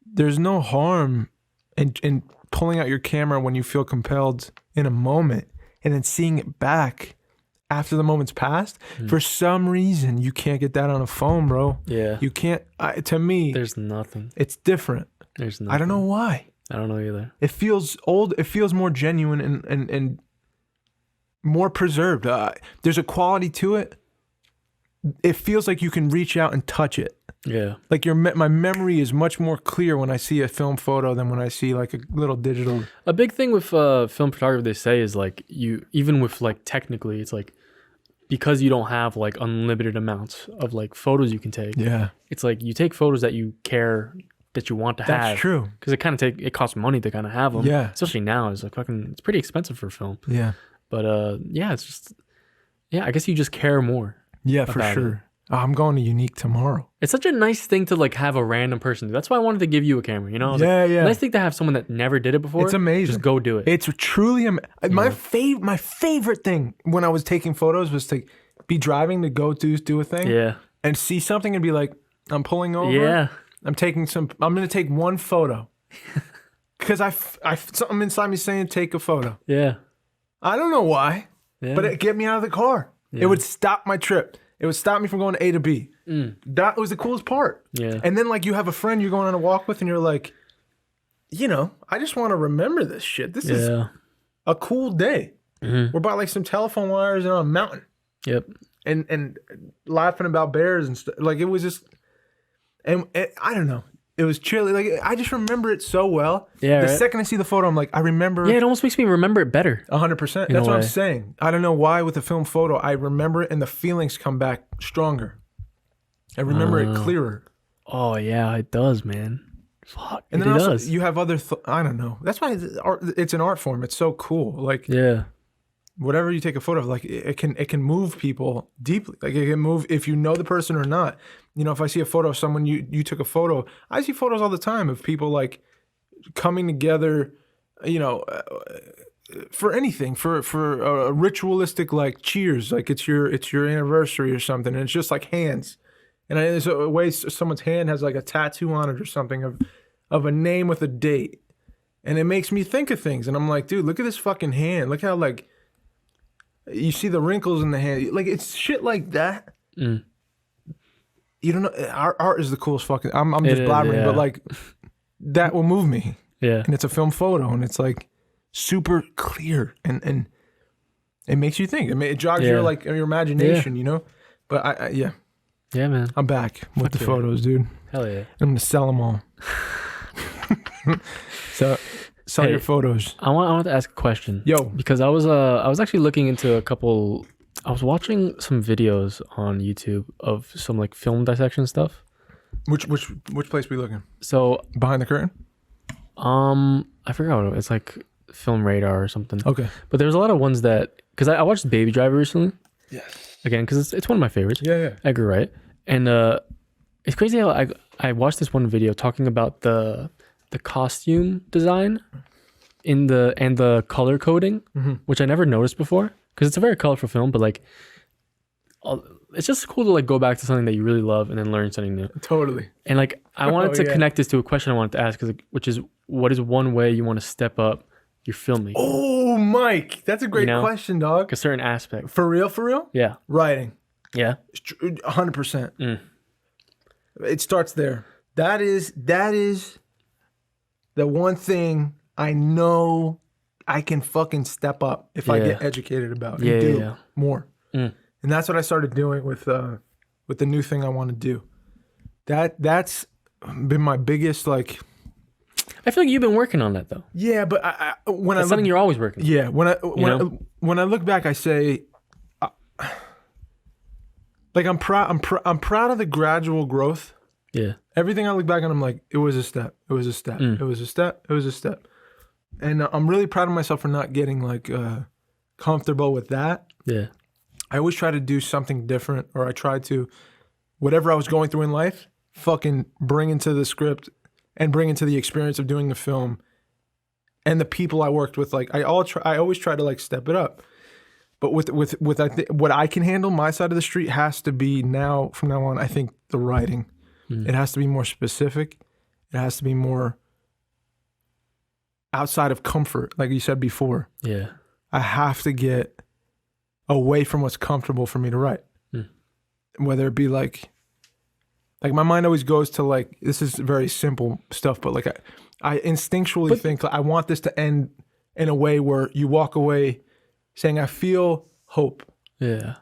there's no harm in pulling out your camera when you feel compelled in a moment and then seeing it back after the moment's passed. For some reason, you can't get that on a phone, bro. Yeah. You can't, to me. There's nothing. It's different. There's nothing. I don't know why. I don't know either. It feels old. It feels more genuine and more preserved. There's a quality to it. It feels like you can reach out and touch it. Yeah. Like my memory is much more clear when I see a film photo than when I see like a little digital. A big thing with film photography, they say, is like even with like technically, it's like because you don't have like unlimited amounts of like photos you can take. Yeah. It's like you take photos that you care that you want to have. That's true. Because it costs money to kind of have them. Yeah. Especially now, it's like it's pretty expensive for film. Yeah. But it's just, I guess you just care more. Yeah, for sure. I'm going to Unique tomorrow. It's such a nice thing to like have a random person do. That's why I wanted to give you a camera, you know? Yeah. Nice thing to have someone that never did it before. It's amazing. Just go do it. It's truly my favorite thing when I was taking photos was to be driving to go do a thing. Yeah. And see something and be like, I'm pulling over. Yeah. I'm going to take one photo. Because something inside me saying take a photo. Yeah. I don't know why, but it get me out of the car. Yeah. It would stop my trip. It would stop me from going to A to B. That was the coolest part. Yeah. And then like you have a friend you're going on a walk with and you're like, I just want to remember this shit. This is a cool day. Mm-hmm. We're by like some telephone wires and on a mountain. Yep. And laughing about bears and stuff. Like it was just, and I don't know. It was chilly. Like I just remember it so well. Yeah. The second I see the photo, I'm like, I remember. Yeah, it almost makes me remember it better. 100%. That's what I'm saying. I don't know why with the film photo, I remember it and the feelings come back stronger. I remember it clearer. Oh yeah, it does, man. Fuck. And then also you have other. I don't know. That's why it's an art form. It's so cool. Like whatever you take a photo of, like it can move people deeply. Like it can move if you know the person or not. If I see a photo of someone you took a photo, I see photos all the time of people like coming together, for anything, for a ritualistic like cheers, like it's your anniversary or something, and it's just like hands, and there's a way someone's hand has like a tattoo on it or something of a name with a date, and it makes me think of things, and I'm like, dude, look at this fucking hand, look how like you see the wrinkles in the hand, like it's shit like that. You don't know, art is the coolest fucking. I'm just blabbering, but like that will move me. Yeah, and it's a film photo, and it's like super clear, and it makes you think. It jogs your imagination, But yeah, man, I'm back with the photos, dude. Hell yeah, I'm gonna sell them all. So sell your photos. I want to ask a question, because I was actually looking into a couple. I was watching some videos on YouTube of some like film dissection stuff. Which place we looking? So behind the curtain. I forgot what it's like, Film Radar or something. Okay. But there's a lot of ones that, because I watched Baby Driver recently. Yes. Again, because it's one of my favorites. Yeah. Edgar Wright, and it's crazy how I watched this one video talking about the costume design and the color coding, which I never noticed before. Because it's a very colorful film, but like, it's just cool to like go back to something that you really love and then learn something new. Totally. And like, I wanted to connect this to a question I wanted to ask, which is, what is one way you want to step up your filmmaking? Oh, Mike, that's a great question, dog. Like a certain aspect. For real? Yeah. Writing. Yeah. 100%. It starts there. That is the one thing I know I can fucking step up if I get educated about and do more. And that's what I started doing with the new thing I want to do. That's been my biggest, like, I feel like you've been working on that though. Yeah, but That's something you're always working on. Yeah, when I look back, I say, like I'm proud of the gradual growth. Yeah. Everything I look back on, I'm like, it was a step. It was a step. It was a step. It was a step. And I'm really proud of myself for not getting like comfortable with that. Yeah. I always try to do something different, or I try to, whatever I was going through in life, fucking bring into the script and bring into the experience of doing the film and the people I worked with. Like I always try to like step it up. But with what I can handle, my side of the street has to be from now on, I think the writing. It has to be more specific. It has to be more outside of comfort, like you said before. Yeah. I have to get away from what's comfortable for me to write. Whether it be like my mind always goes to like, this is very simple stuff, but like I instinctually think like, I want this to end in a way where you walk away saying, I feel hope. Yeah.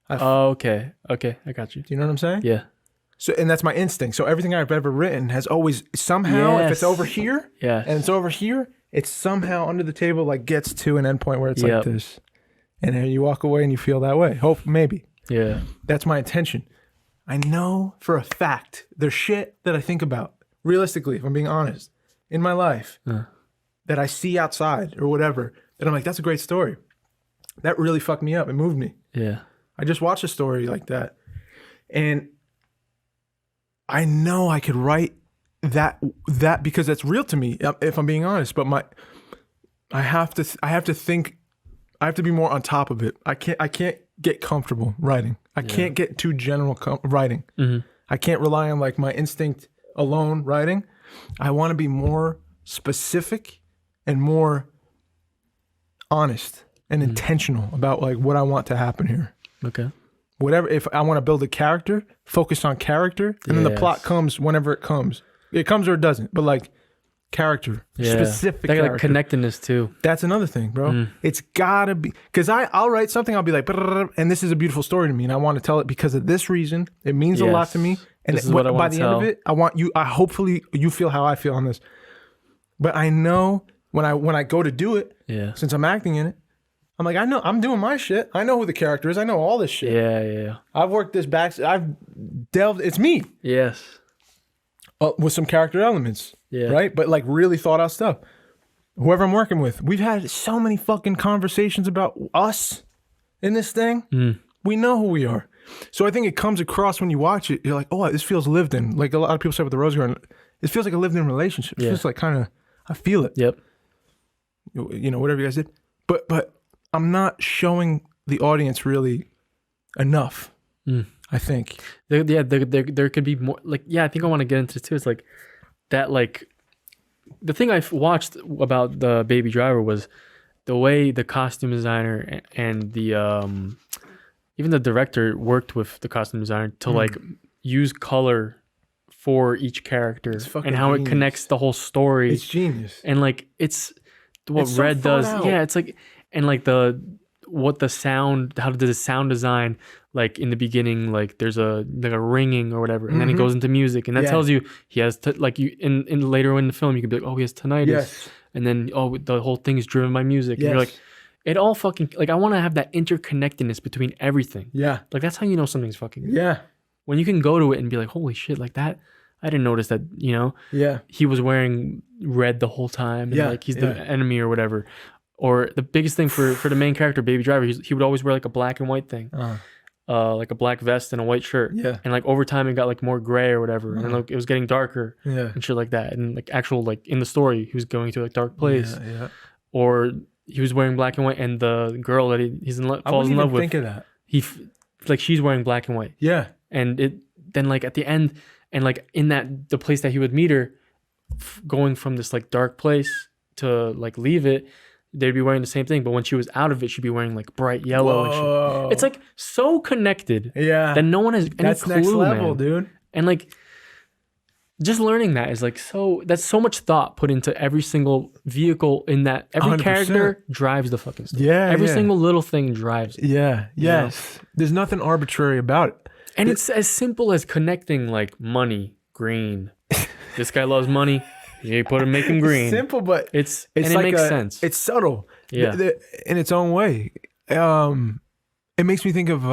Okay. Okay. I got you. Do you know what I'm saying? Yeah. So, and that's my instinct. So everything I've ever written has always somehow, if it's over here and it's over here, it's somehow under the table, like gets to an endpoint where it's like this. And then you walk away and you feel that way. Hope, maybe. Yeah. That's my intention. I know for a fact there's shit that I think about, realistically, if I'm being honest, in my life that I see outside or whatever, that I'm like, that's a great story. That really fucked me up. It moved me. Yeah. I just watched a story like that. And I know I could write that because that's real to me, if I'm being honest. But I have to be more on top of it. I can't get comfortable writing. I can't get too general writing. I can't rely on like my instinct alone writing. I want to be more specific and more honest and intentional about like what I want to happen here. Okay. Whatever, if I want to build a character, focus on character, and then the plot comes whenever it comes. It comes or it doesn't, but like character, specific character. Like connectedness too. That's another thing, bro. It's gotta be, because I'll write something, I'll be like, and this is a beautiful story to me, and I want to tell it because of this reason. It means a lot to me, and by the end of it, hopefully you feel how I feel on this. But I know when I go to do it, since I'm acting in it, I'm like, I know I'm doing my shit. I know who the character is. I know all this shit. Yeah. I've worked this back. I've delved. It's me. Yes. With some character elements. Yeah. Right? But like really thought out stuff. Whoever I'm working with, we've had so many fucking conversations about us in this thing. We know who we are. So I think it comes across when you watch it. You're like, oh, this feels lived in. Like a lot of people say with the Rose Garden, it feels like a lived in relationship. It feels like kind of, I feel it. Yep. You know, whatever you guys did. But I'm not showing the audience really enough. I think. There could be more. Like, I think I want to get into too. It's like that. Like the thing I watched about the Baby Driver was the way the costume designer and the even the director worked with the costume designer to like use color for each character and how it connects the whole story. It's genius. And like it's what red does. Yeah, it's like. And like how did the sound design, like in the beginning, like there's a ringing or whatever, and then it goes into music, and that tells you he has like you in later in the film you can be like, oh, he has tinnitus, and then the whole thing is driven by music, and you're like, it all fucking like I want to have that interconnectedness between everything. Yeah, like that's how you know something's fucking good. Yeah, when you can go to it and be like, holy shit, like that. I didn't notice that, he was wearing red the whole time, and like he's the enemy or whatever. Or the biggest thing for the main character, Baby Driver, he would always wear like a black and white thing, like a black vest and a white shirt. Yeah. And like over time, it got like more gray or whatever, and like it was getting darker. Yeah. And shit like that. And like like in the story, he was going to a dark place. Yeah. Or he was wearing black and white, and the girl that he's falls in love with. I wouldn't even think of that. Like she's wearing black and white. Yeah. And then like at the end, and like in the place that he would meet her, going from this like dark place to like leave it. They'd be wearing the same thing, but when she was out of it, she'd be wearing like bright yellow. And shit. It's like so connected that no one has any That's clue, next level, man. Dude. And like just learning that is like that's so much thought put into every single vehicle in that. Every 100%. Character drives the fucking story. Yeah. Every single little thing drives it. Yeah. Yes. There's nothing arbitrary about it. And it's as simple as connecting like money, green. This guy loves money. You put him, make him green. Simple, but It's and it makes sense. It's subtle, Yeah. in its own way. It makes me think of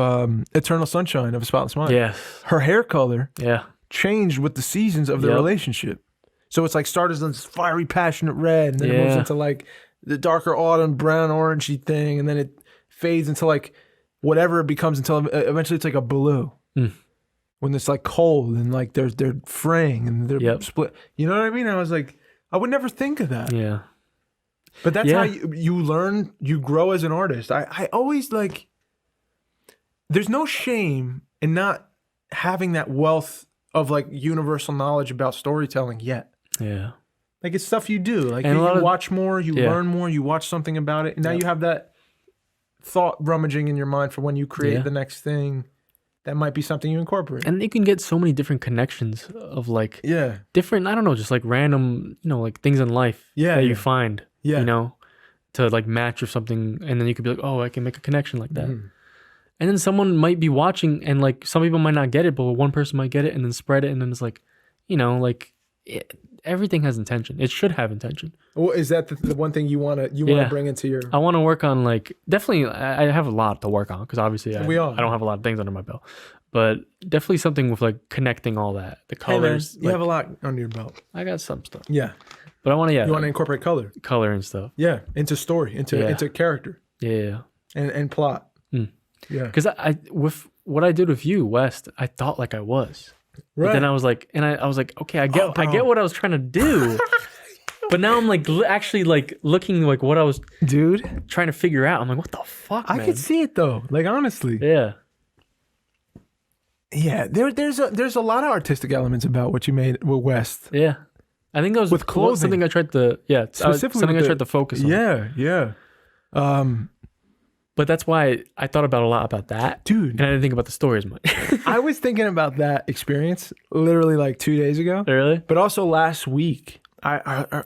Eternal Sunshine of a Spotless Mind. Yes. Her hair color Yeah. changed with the seasons of their Yep. relationship. So it's like started as this fiery, passionate red, and then it moves Yeah. into like the darker autumn, brown, orangey thing, and then it fades into like whatever it becomes until eventually it's like a blue. When it's like cold and like they're fraying and they're Yep. split. You know what I mean? I was like, I would never think of that. Yeah. But that's Yeah. how you learn, you grow as an artist. I always like, there's no shame in not having that wealth of like universal knowledge about storytelling yet. Yeah. Like it's stuff you do. Like And a you lot of- watch more, you Yeah. learn more, you watch something about it. And now Yep. you have that thought rummaging in your mind for when you create Yeah. the next thing. That might be something you incorporate. And you can get so many different connections of like Yeah. different, I don't know, just like random, like things in life Yeah, that yeah. you find, Yeah. to like match or something. And then you could be like, oh, I can make a connection like that. Mhm. And then someone might be watching and like some people might not get it, but one person might get it and then spread it. And then it's like, everything has intention. It should have intention. Well, is that the one thing you want to Yeah. bring into your? I want to work on like, definitely, I have a lot to work on because obviously We all I don't have a lot of things under my belt. But definitely something with like connecting all that. The Hey, man, colors. you have a lot under your belt. I got some stuff. Yeah. But I want to, You want to incorporate color. color and stuff. Yeah. Into story, into character Yeah. and plot. Mm. Yeah. Because I with what I did with you, West, I thought like I was. But Right. then I was like, I was like, okay, I get bro. what I was trying to do. But now I'm like actually like looking like what I was Dude, trying to figure out. I'm like, what the fuck, I man? could see it though. Like honestly. Yeah. Yeah. There's a lot of artistic elements about what you made with West. Yeah. I think that was With clothing. something I tried to Specifically something with I tried to focus on. Yeah. Yeah. But that's why I thought about a lot about that. Dude. And I didn't think about the story as much. I was thinking about that experience literally like 2 days ago. Really? But also last week, I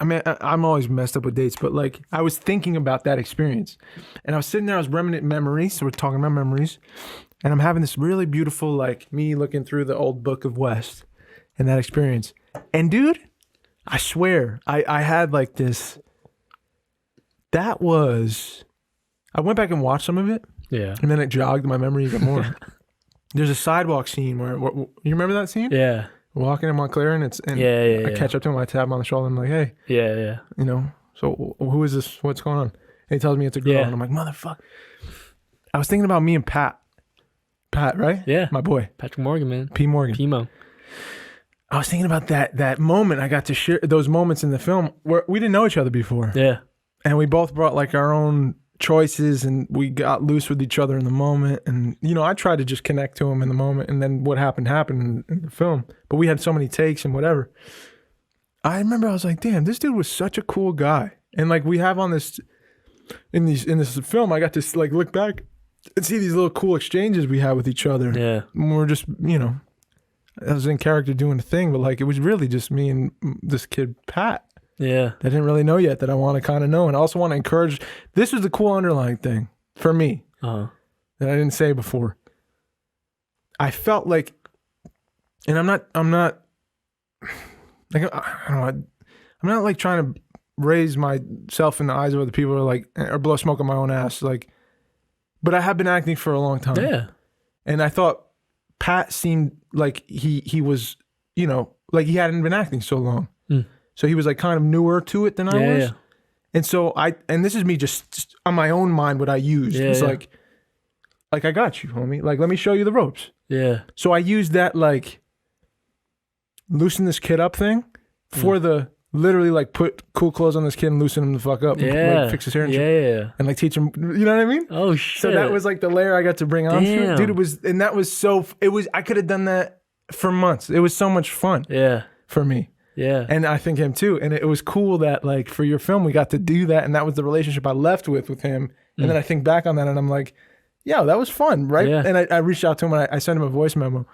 mean, I'm always messed up with dates, but like I was thinking about that experience, and I was sitting there, I was reminiscing memories. So we're talking about memories, and I'm having this really beautiful, like me looking through the old book of West, and that experience. And dude, I swear, I had like this. That was, I went back and watched some of it, Yeah. and then it jogged my memory even more. There's a sidewalk scene where you remember that scene? Yeah. Walking in Montclair, and Yeah. I catch up to him, I tap him on the shoulder, and I'm like, hey, Yeah. so who is this? What's going on? And he tells me it's a girl, Yeah. and I'm like, motherfucker. I was thinking about me and Pat. Pat, right? Yeah. My boy, Patrick Morgan, man. P. Morgan. Pimo. I was thinking about that moment. I got to share those moments in the film where we didn't know each other before. Yeah. And we both brought like our own choices, and we got loose with each other in the moment. And, I tried to just connect to him in the moment, and then what happened in the film. But we had so many takes and whatever. I remember I was like, damn, this dude was such a cool guy. And like we have on this, in this film, I got to like look back and see these little cool exchanges we had with each other. Yeah. And we're just, I was in character doing the thing, but like it was really just me and this kid, Pat. Yeah. That I didn't really know yet, that I want to kind of know. And I also want to encourage, this was the cool underlying thing for me Uh-huh. that I didn't say before. I felt like, and I'm not like, I don't know, I'm not like trying to raise myself in the eyes of other people or blow smoke on my own ass. Like, but I have been acting for a long time. Yeah. And I thought Pat seemed like he was, like he hadn't been acting so long. Mm. So he was like kind of newer to it than I was. Yeah. And so and this is me just on my own mind, what I used. Yeah, It's yeah. like, I got you, homie. Like, let me show you the ropes. Yeah. So I used that like loosen this kid up thing for the literally like put cool clothes on this kid and loosen him the fuck up. And, Yeah. like, fix his hair and shit. Yeah. And like teach him, you know what I mean? Oh shit. So that was like the layer I got to bring on to it. Damn. Dude, I could have done that for months. It was so much fun Yeah. for me. Yeah. And I think him too. And it was cool that like for your film, we got to do that. And that was the relationship I left with him. And then I think back on that and I'm like, yo, that was fun, right? Yeah. And I reached out to him and I sent him a voice memo.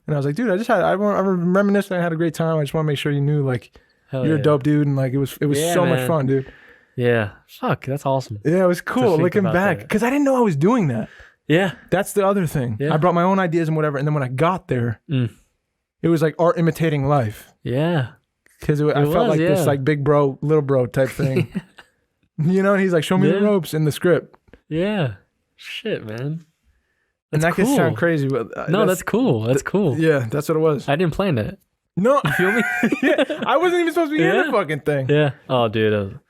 And I was like, dude, I reminisced and I had a great time. I just want to make sure you knew like Hell you're yeah. a dope dude. And like it was Yeah, so much man. fun, dude. Yeah. Fuck, that's awesome. Yeah, it was cool think looking about back. that. Because I didn't know I was doing that. Yeah. That's the other thing. Yeah. I brought my own ideas and whatever. And then when I got there, Mm. it was like art imitating life. Yeah. because I felt like this like big bro, little bro type thing. You know, and he's like, show me the ropes in the script. Yeah. Shit, man. And that could sound crazy, but no, that's cool. That's cool. Yeah, that's what it was. I didn't plan that. No, you feel me? Yeah, I wasn't even supposed to be in the fucking thing. Yeah. Oh, dude.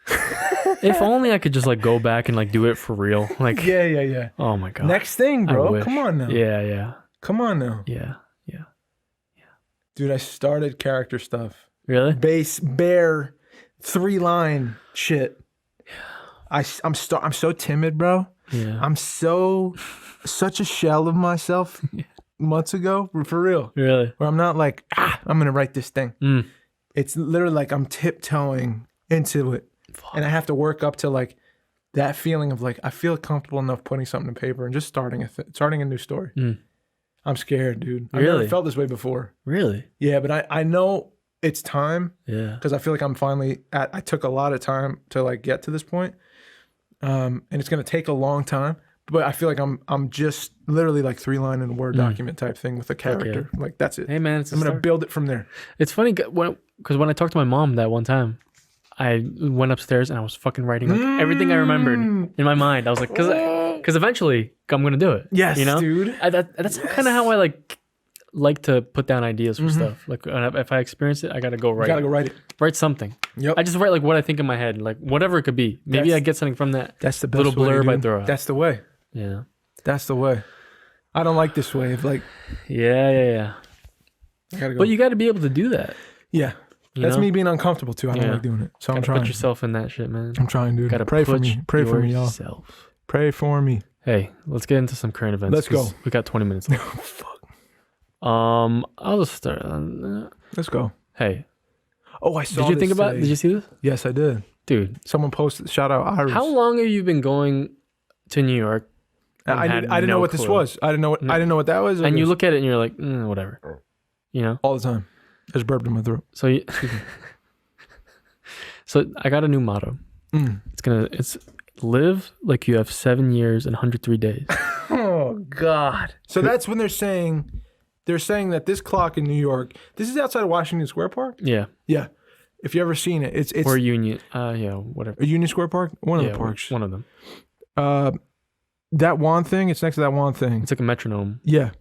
If only I could just like go back and like do it for real. Like. Yeah. Oh my god. Next thing, bro. Come on now. Yeah. Come on now. Yeah. Dude, I started character stuff. Really? Bare 3-line shit. I'm so timid, bro. Yeah. I'm such a shell of myself months ago, for real. Really? Where I'm not like, I'm gonna write this thing. It's literally like I'm tiptoeing into it. Fuck. And I have to work up to like that feeling of like I feel comfortable enough putting something to paper and just starting a new story. I'm scared, dude. I've never felt this way before. Really? Yeah, but I know it's time. Yeah. Because I feel like I'm finally I took a lot of time to like get to this point. And it's gonna take a long time. But I feel like I'm just literally like 3-line in a Word document type thing with a character. Yeah. Like that's it. Hey man, I'm gonna build it from there. It's funny because when I talked to my mom that one time, I went upstairs and I was fucking writing like everything I remembered in my mind. I was like, because eventually I'm gonna do it. Yes, you know? dude. That's kind of how I like to put down ideas for stuff. Like if I experience it, I gotta go write. You gotta go write it. Write something. Yep. I just write like what I think in my head, like whatever it could be. Maybe I get something from that. That's the best little blurb I throw out. That's the way. Yeah. That's the way. I don't like this way of like. Yeah. I gotta go. But you got to be able to do that. Yeah. That's me being uncomfortable too. I don't like doing it. So I'm trying. Put yourself in that shit, man. I'm trying, dude. Gotta pray for me. Pray for me, y'all. Pray for me. Hey, let's get into some current events. Let's go. We got 20 minutes left. Oh, fuck. I'll just start. Let's go. Hey. Oh, I saw. Did you think about? Did you see this? Yes, I did. Dude, someone posted. Shout out Iris. How long have you been going to New York? I didn't know what this was. I didn't know what that was. And you look at it and you're like, whatever. You know? All the time. I just burped in my throat. So I got a new motto. It's live like you have 7 years and 103 days. Oh God. So that's when they're saying that this clock in New York, this is outside of Washington Square Park? Yeah. Yeah. If you ever seen it, it's or Union. Yeah, whatever. Union Square Park? One of the parks. One of them. That wand thing, it's next to that wand thing. It's like a metronome. Yeah.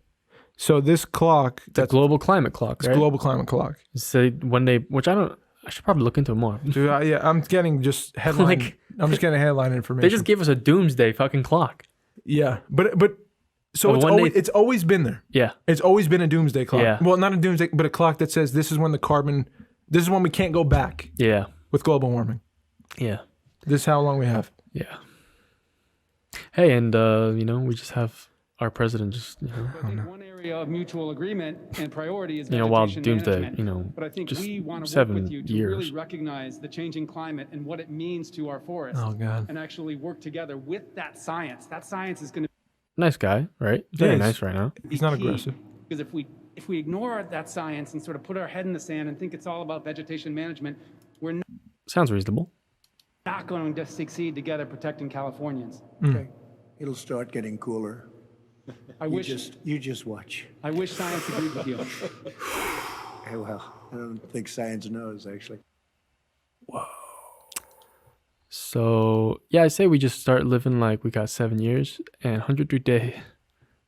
So this clock, that's a global climate clock, right? It's a global climate clock. So I should probably look into it more. Dude, I'm getting just headline. I'm just getting headline information. They just gave us a doomsday fucking clock. Yeah, but so it's always been there. Yeah, it's always been a doomsday clock. Yeah. Well, not a doomsday, but a clock that says this is when we can't go back. Yeah, with global warming. Yeah, this is how long we have. Yeah. Hey, and we just have our president just one area of mutual agreement and priority is while doomsday, but I think just we want to 7 work with you to years. really recognize the changing climate and what it means to our forests. Oh God. And actually work together with that science. That science is going to nice guy, right? Very nice right now. He's not aggressive. Because if we ignore that science and sort of put our head in the sand and think it's all about vegetation management, we're sounds reasonable. Not going to succeed together protecting Californians. Okay. It'll start getting cooler. You just watch. I wish science agreed with you. Well, I don't think science knows, actually. Whoa. So, yeah, I say we just start living like we got 7 years and 103 days.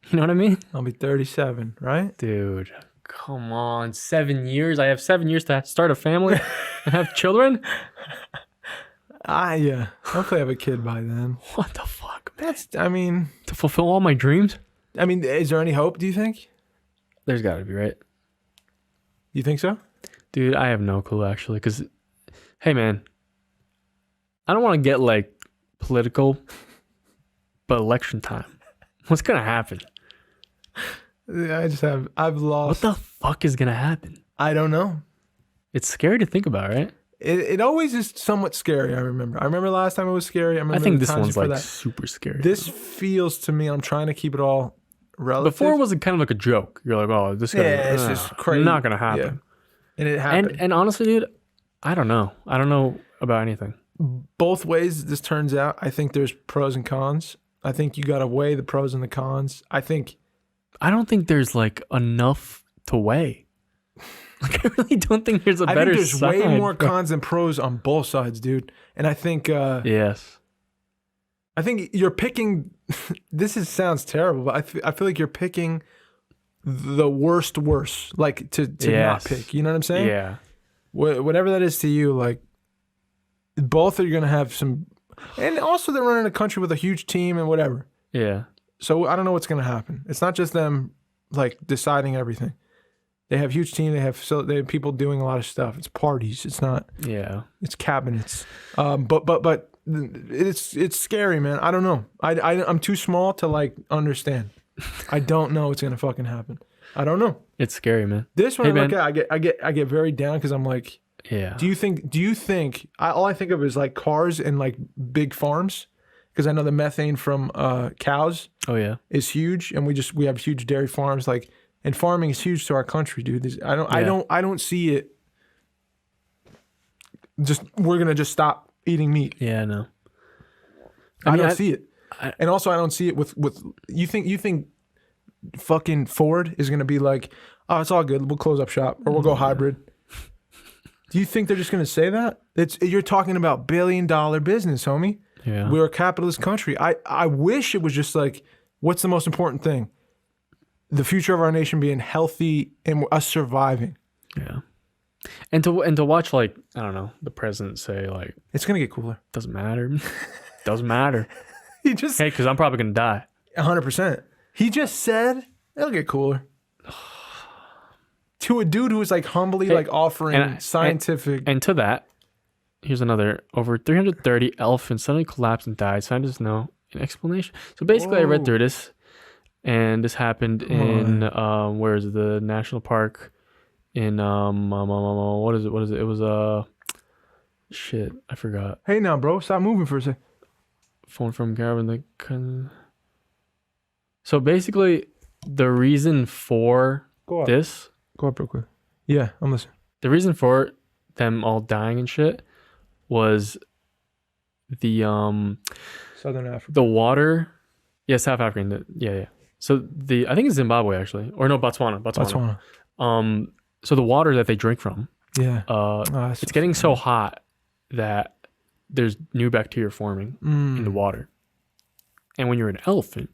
You know what I mean? I'll be 37, right? Dude, come on. 7 years? I have 7 years to start a family and have children? Yeah. Hopefully I have a kid by then. What the fuck, man? To fulfill all my dreams? Is there any hope, do you think? There's got to be, right? You think so? Dude, I have no clue, actually. Because, hey, man, I don't want to get, political, but election time. What's going to happen? I've lost. What the fuck is going to happen? I don't know. It's scary to think about, right? It always is somewhat scary, I remember last time it was scary. I think this one's super scary. This feels to me, I'm trying to keep it all relative. Before it was kind of like a joke. You're like, oh, this guy, it's just crazy. Not going to happen. Yeah. And it happened. And honestly, dude, I don't know. I don't know about anything. Both ways this turns out, I think there's pros and cons. I think you got to weigh the pros and the cons. I don't think there's enough to weigh. Like, I really don't think there's a I better think there's side. way more cons than pros on both sides, dude. And I think Yes. I think you're picking. Sounds terrible, but I feel like you're picking the worst, like to not pick. You know what I'm saying? Yeah. Whatever that is to you, like both are gonna have some, and also they're running a country with a huge team and whatever. Yeah. So I don't know what's gonna happen. It's not just them like deciding everything. They have huge team. They have people doing a lot of stuff. It's parties. It's not. Yeah. It's cabinets. But it's scary, man. I don't know. I'm too small to like understand. I don't know what's gonna fucking happen. I don't know. It's scary, man. This one, Hey, I look at, I get very down because I'm like, Yeah. do you think? All I think of is like cars and like big farms, because I know the methane from cows Oh yeah. is huge, and we have huge dairy farms, like, and farming is huge to our country, dude. I don't see it. Just we're gonna just stop eating meat. Yeah. No. I don't see it, and also I don't see it with you think fucking Ford is gonna be like, oh, it's all good, we'll close up shop or we'll go hybrid. Do you think they're just gonna say that? You're talking about $1 billion business, homie. Yeah. We're a capitalist country. I wish it was just like, what's the most important thing? The future of our nation being healthy and us surviving. Yeah. And to watch, like, I don't know, the president say, like, It's gonna get cooler. doesn't matter. Doesn't matter. He just Hey, because I'm probably gonna die. 100%. He just said it'll get cooler. To a dude who was like humbly like offering scientific. And to that, here's another. Over 330 elephants suddenly collapsed and died. Scientists know an explanation. So basically, I read Whoa. through this, and this happened in where is it? The national park in what is it? What is it? It was shit. I forgot. Hey now, bro, stop moving for a sec. Phone from Gavin. So basically, the reason for Go up. this. Go up real quick. Yeah, I'm listening. The reason for them all dying and shit was the Southern Africa. the water. Yeah, South African. Yeah. So I think it's Zimbabwe actually, or no, Botswana. So the water that they drink from, Yeah. it's getting so hot that there's new bacteria forming in the water. And when you're an elephant,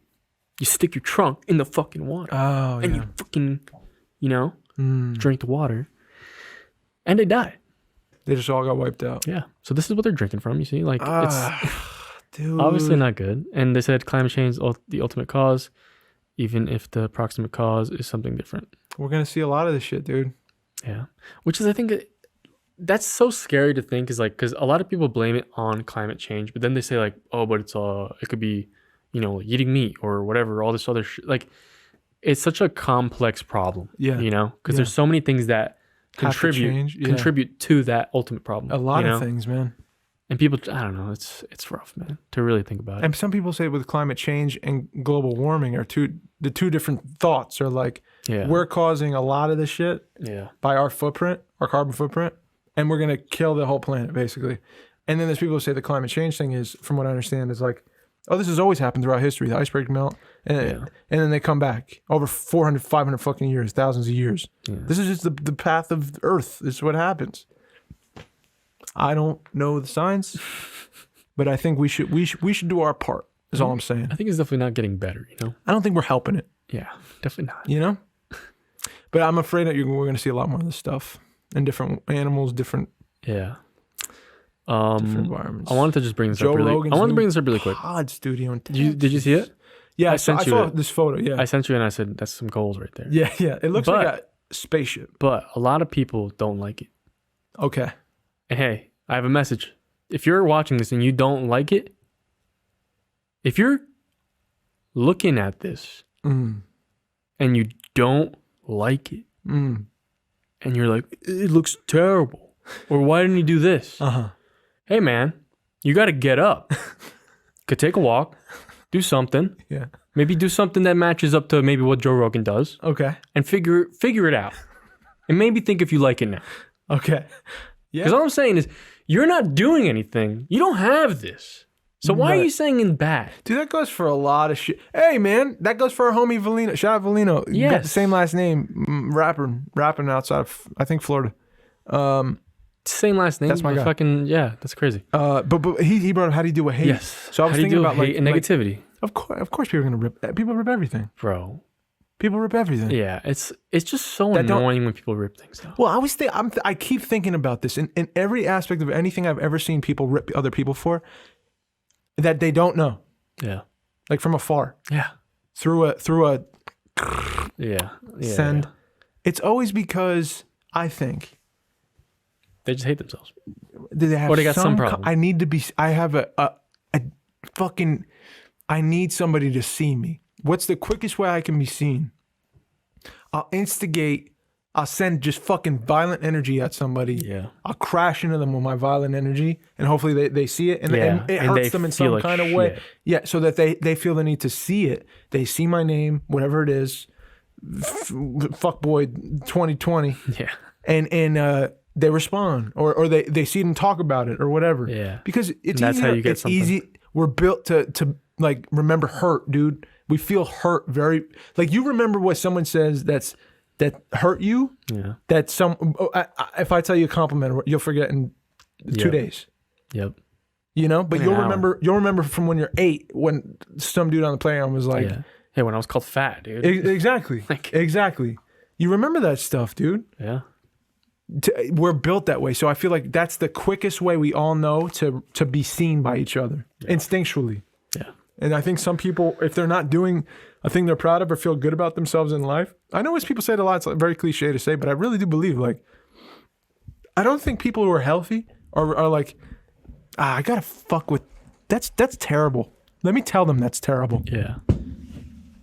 you stick your trunk in the fucking water, Oh, and yeah. you fucking, drink the water, and they die. They just all got wiped out. Yeah. So this is what they're drinking from. You see, like it's Dude. obviously not good. And they said climate change is the ultimate cause, even if the proximate cause is something different. We're going to see a lot of this shit, dude. Yeah. Which is, I think, that's so scary to think, is like, because a lot of people blame it on climate change, but then they say like, oh, but it could be, eating meat or whatever, all this other shit. Like, it's such a complex problem. Yeah. Because there's so many things that Have to change, yeah. contribute to that ultimate problem. A lot of things, man. And people, I don't know, it's rough, man, to really think about it. And some people say with climate change and global warming are the two different thoughts are like, Yeah. we're causing a lot of this shit Yeah. by our footprint, our carbon footprint, and we're going to kill the whole planet, basically. And then there's people who say the climate change thing is, from what I understand, is like, oh, this has always happened throughout history. The iceberg melt, and then they come back over 400, 500 fucking years, thousands of years. Yeah. This is just the path of Earth. This is what happens. I don't know the science, but I think we should do our part. Is all I'm saying. I think it's definitely not getting better. I don't think we're helping it. Yeah, definitely not. But I'm afraid that we're going to see a lot more of this stuff and different animals, different Yeah. different environments. I wanted to just bring this Joe up really. Rogan's I wanted to new bring this up really quick. Pod studio in Did you see it? Yeah, I sent you saw it. this photo. Yeah, I sent you and I said that's some goals right there. yeah. It looks like a spaceship. But a lot of people don't like it. Okay. And hey, I have a message. If you're watching this and you don't like it, if you're looking at this and you don't like it, and you're like, it looks terrible, or why didn't you do this? Hey man, you got to get up. Could take a walk, do something. Yeah. Maybe do something that matches up to maybe what Joe Rogan does, Okay. and figure it out, and maybe think if you like it now. Okay. Yeah. Because all I'm saying is, you're not doing anything. You don't have this. So why are you saying in bad? Dude, that goes for a lot of shit. Hey, man, that goes for our homie Valino. Shout out Valino. Yes. Got the same last name. Rapping outside of, I think, Florida. Same last name. That's my guy. Fucking, yeah, that's crazy. But he brought up how do you deal with hate. Yes. So I was How do you thinking deal about with hate and negativity. Of course, people are gonna rip. People rip everything. Bro. People rip everything. Yeah, it's just so That don't- annoying when people rip things though. Well, I keep thinking about this in every aspect of anything I've ever seen people rip other people for, that they don't know, Yeah. like from afar, Yeah. through a Yeah. send. Yeah. It's always because I think They just hate themselves. they have Or they got some problem. I need to be. I have a fucking. I need somebody to see me. What's the quickest way I can be seen? I'll instigate. I'll send just fucking violent energy at somebody. Yeah. I'll crash into them with my violent energy, and hopefully they see it, and, Yeah, and it and they hurts them in feel some like kind of way. shit. Yeah, so that they feel the need to see it. They see my name, whatever it is, fuckboy 2020, Yeah. and they respond, or they see it and talk about it, or whatever. Yeah. because it's And that's easy. how you get it's something. easy. We're built to like remember hurt, dude. We feel hurt very like you remember what someone says that hurt you. Yeah. That if I tell you a compliment, you'll forget in 2 Yep. days. Yep. You know, but In an you'll hour. remember from when you're 8 when some dude on the playground was like, Yeah. Hey, when I was called fat, dude. Exactly, Like- exactly. You remember that stuff, dude. Yeah. We're built that way, so I feel like that's the quickest way we all know to be seen by each other instinctually. Yeah. And I think some people, if they're not doing a thing they're proud of or feel good about themselves in life, I know as people say it a lot, it's like very cliche to say, but I really do believe, like, I don't think people who are healthy are like, I gotta fuck with, that's terrible. Let me tell them that's terrible. Yeah.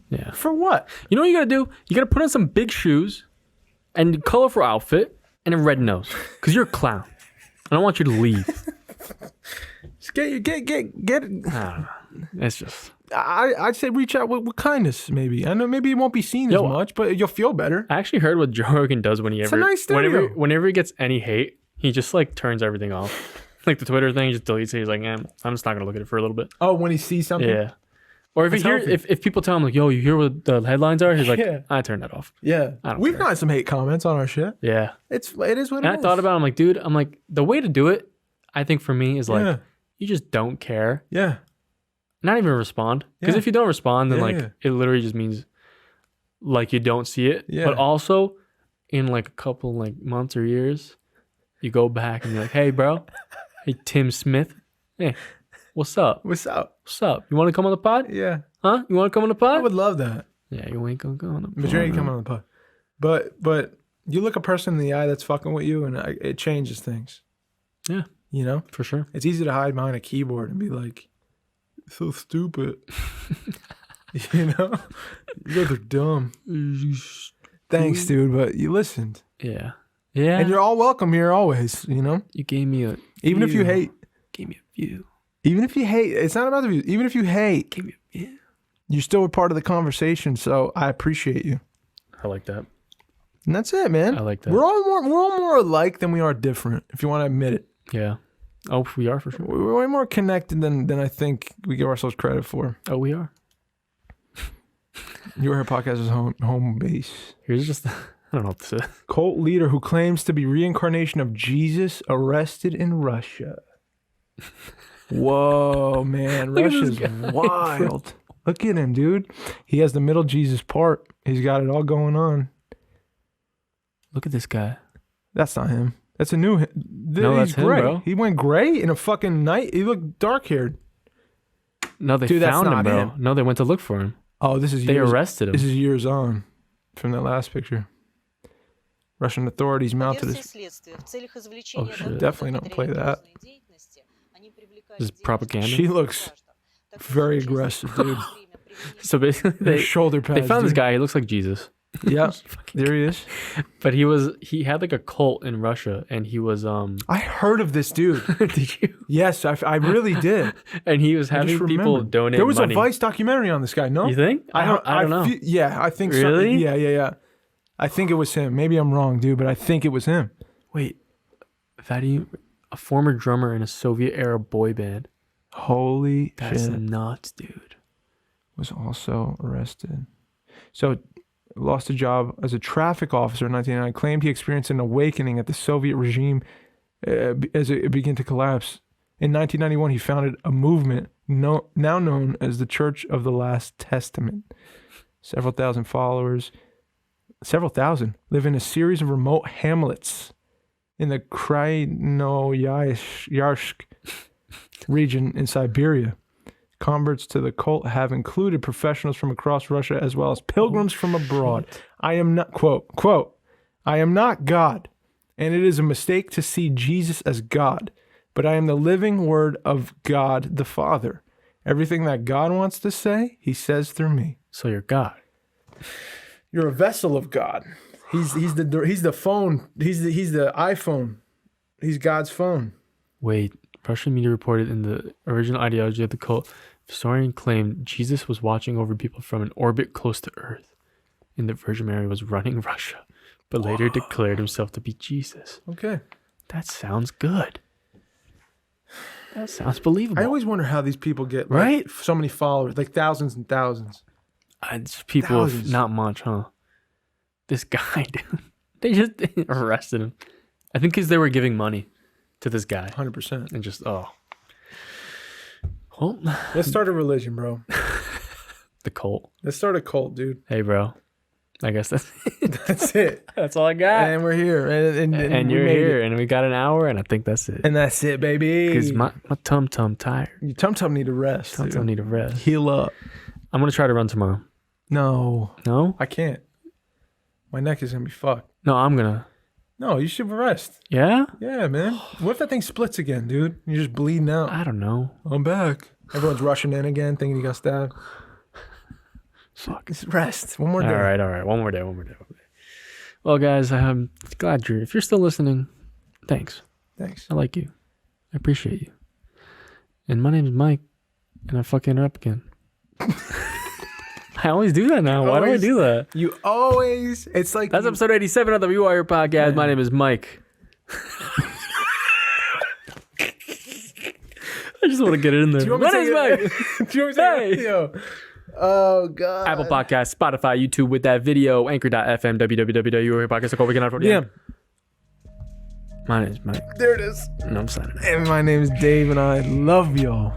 Yeah. For what? You know what you gotta do? You gotta put on some big shoes and a colorful outfit and a red nose. Because you're a clown. I don't want you to leave. Just get. I don't know. It's just. I'd say reach out with kindness, maybe. I know maybe it won't be seen as Yo, much, but you'll feel better. I actually heard what Joe Rogan does when he a nice stereo. whenever he gets any hate, he just like turns everything off. Like the Twitter thing, he just deletes it. He's like, I'm just not gonna look at it for a little bit. Oh, when he sees something? Yeah. Or if That's he hear, healthy. if people tell him like, yo, you hear what the headlines are? He's like, Yeah. I turn that off. Yeah. I don't We've care. gotten some hate comments on our shit. Yeah. It is what it And I is. thought about it, I'm like, dude, the way to do it, I think for me is like, Yeah. you just don't care. Yeah. Not even respond. Because Yeah. if you don't respond, then Yeah, like yeah. it literally just means like you don't see it. Yeah. But also in like a couple like months or years, you go back and you're like, hey bro, hey Tim Smith, hey, what's up? What's up? What's up? You want to come on the pod? Yeah. Huh? You want to come on the I pod? would love that. Yeah, you ain't gonna go on the pod. But you ain't coming on the pod. But you look a person in the eye that's fucking with you, and it changes things. Yeah, You know, for sure. it's easy to hide behind a keyboard and be like, so stupid. You know, you guys are dumb. Thanks, dude, but you listened, Yeah. Yeah. and you're all welcome here always. You know, you gave me a even if you view. hate, Gave me a view. even if you hate, it's not about the views. Even if you hate, Gave me a view. you're still a part of the conversation. So I appreciate you. I like that. And that's it, man. I like that. We're all more alike than we are different, if you want to admit it. Yeah. Oh, we are for sure. We're way more connected than I think we give ourselves credit for. Oh, we are. Your Hair Podcast is home base. Here's just, I don't know what this is. Cult leader who claims to be reincarnation of Jesus arrested in Russia. Whoa, man. Look at this Russia's guy, wild. Look at him, dude. He has the middle Jesus part. He's got it all going on. Look at this guy. That's not him. That's a new him. No, He's that's him, gray. bro. He went gray in a fucking night. He looked dark haired. No, they Dude, that's found him, not bro. him. No, they went to look for him. Oh, this is They years, arrested him. This is years on from that last picture. Russian authorities mounted his. Oh, shit. Definitely don't play that. This is propaganda. She looks very aggressive, dude. So basically, Their they shoulder pads. they found this dude. guy. He looks like Jesus. Yeah, there he is. But he had like a cult in Russia, and he was I heard of this dude. did you? Yes, I really did. And he was I just having people remembered. donate There was money. a Vice documentary on this guy. No, You think? I don't know. Yeah, I think. Really? Yeah. I think it was him. Maybe I'm wrong, dude, but I think it was him. Wait, Vadim, a former drummer in a Soviet era boy band, Holy That's shit. nuts, dude. Was also arrested. So, lost a job as a traffic officer in 1999. Claimed he experienced an awakening at the Soviet regime as it began to collapse. In 1991, he founded a movement now known as the Church of the Last Testament. Several thousand followers, live in a series of remote hamlets in the Krasnoyarsk region in Siberia. Converts to the cult have included professionals from across Russia as well as pilgrims from abroad. I am not, quote, I am not God, and it is a mistake to see Jesus as God, but I am the living word of God the Father. Everything that God wants to say, he says through me. So you're God. You're a vessel of God. He's the phone. He's the iPhone. He's God's phone. Wait, Russian media reported in the original ideology of the cult, historian claimed Jesus was watching over people from an orbit close to Earth, and the Virgin Mary was running Russia, but later declared himself to be Jesus. Okay. That sounds good. That sounds believable. I always wonder how these people get right? so many followers, like thousands and thousands. It's people with not much, huh? This guy, dude. They just arrested him. I think because they were giving money to this guy. 100%. And just, oh. Well, let's start a religion, bro. The cult. Let's start a cult, dude. Hey, bro. I guess that's it. That's it. That's all I got. And we're here. And you're here. And we got an hour, and I think that's it. And that's it, baby. Because my tum-tum tired. Your tum-tum need a rest. Tum-tum need a rest. Heal up. I'm going to try to run tomorrow. No. No? I can't. My neck is going to be fucked. No, I'm going to. No, you should rest. Yeah? Yeah, man. What if that thing splits again, dude? You're just bleeding out. I don't know. I'm back. Everyone's rushing in again, thinking you got stabbed. Fuck. Just rest. One more day. All right. One more day. Well, guys, I'm glad if you're still listening, thanks. Thanks. I like you. I appreciate you. And my name's Mike, and I fucking her up again. I always do that now. Why do I do that? You always. It's like. That's episode 87 of the You Are Here podcast. Yeah. My name is Mike. I just want to get it in there. My name's Mike. Do you want me to say video? Oh, God. Apple Podcasts, Spotify, YouTube with that video, Anchor.fm, www.youareherepodcast.com. Yeah. My name is Mike. There it is. And I'm signing out. And my name is Dave, and I love y'all.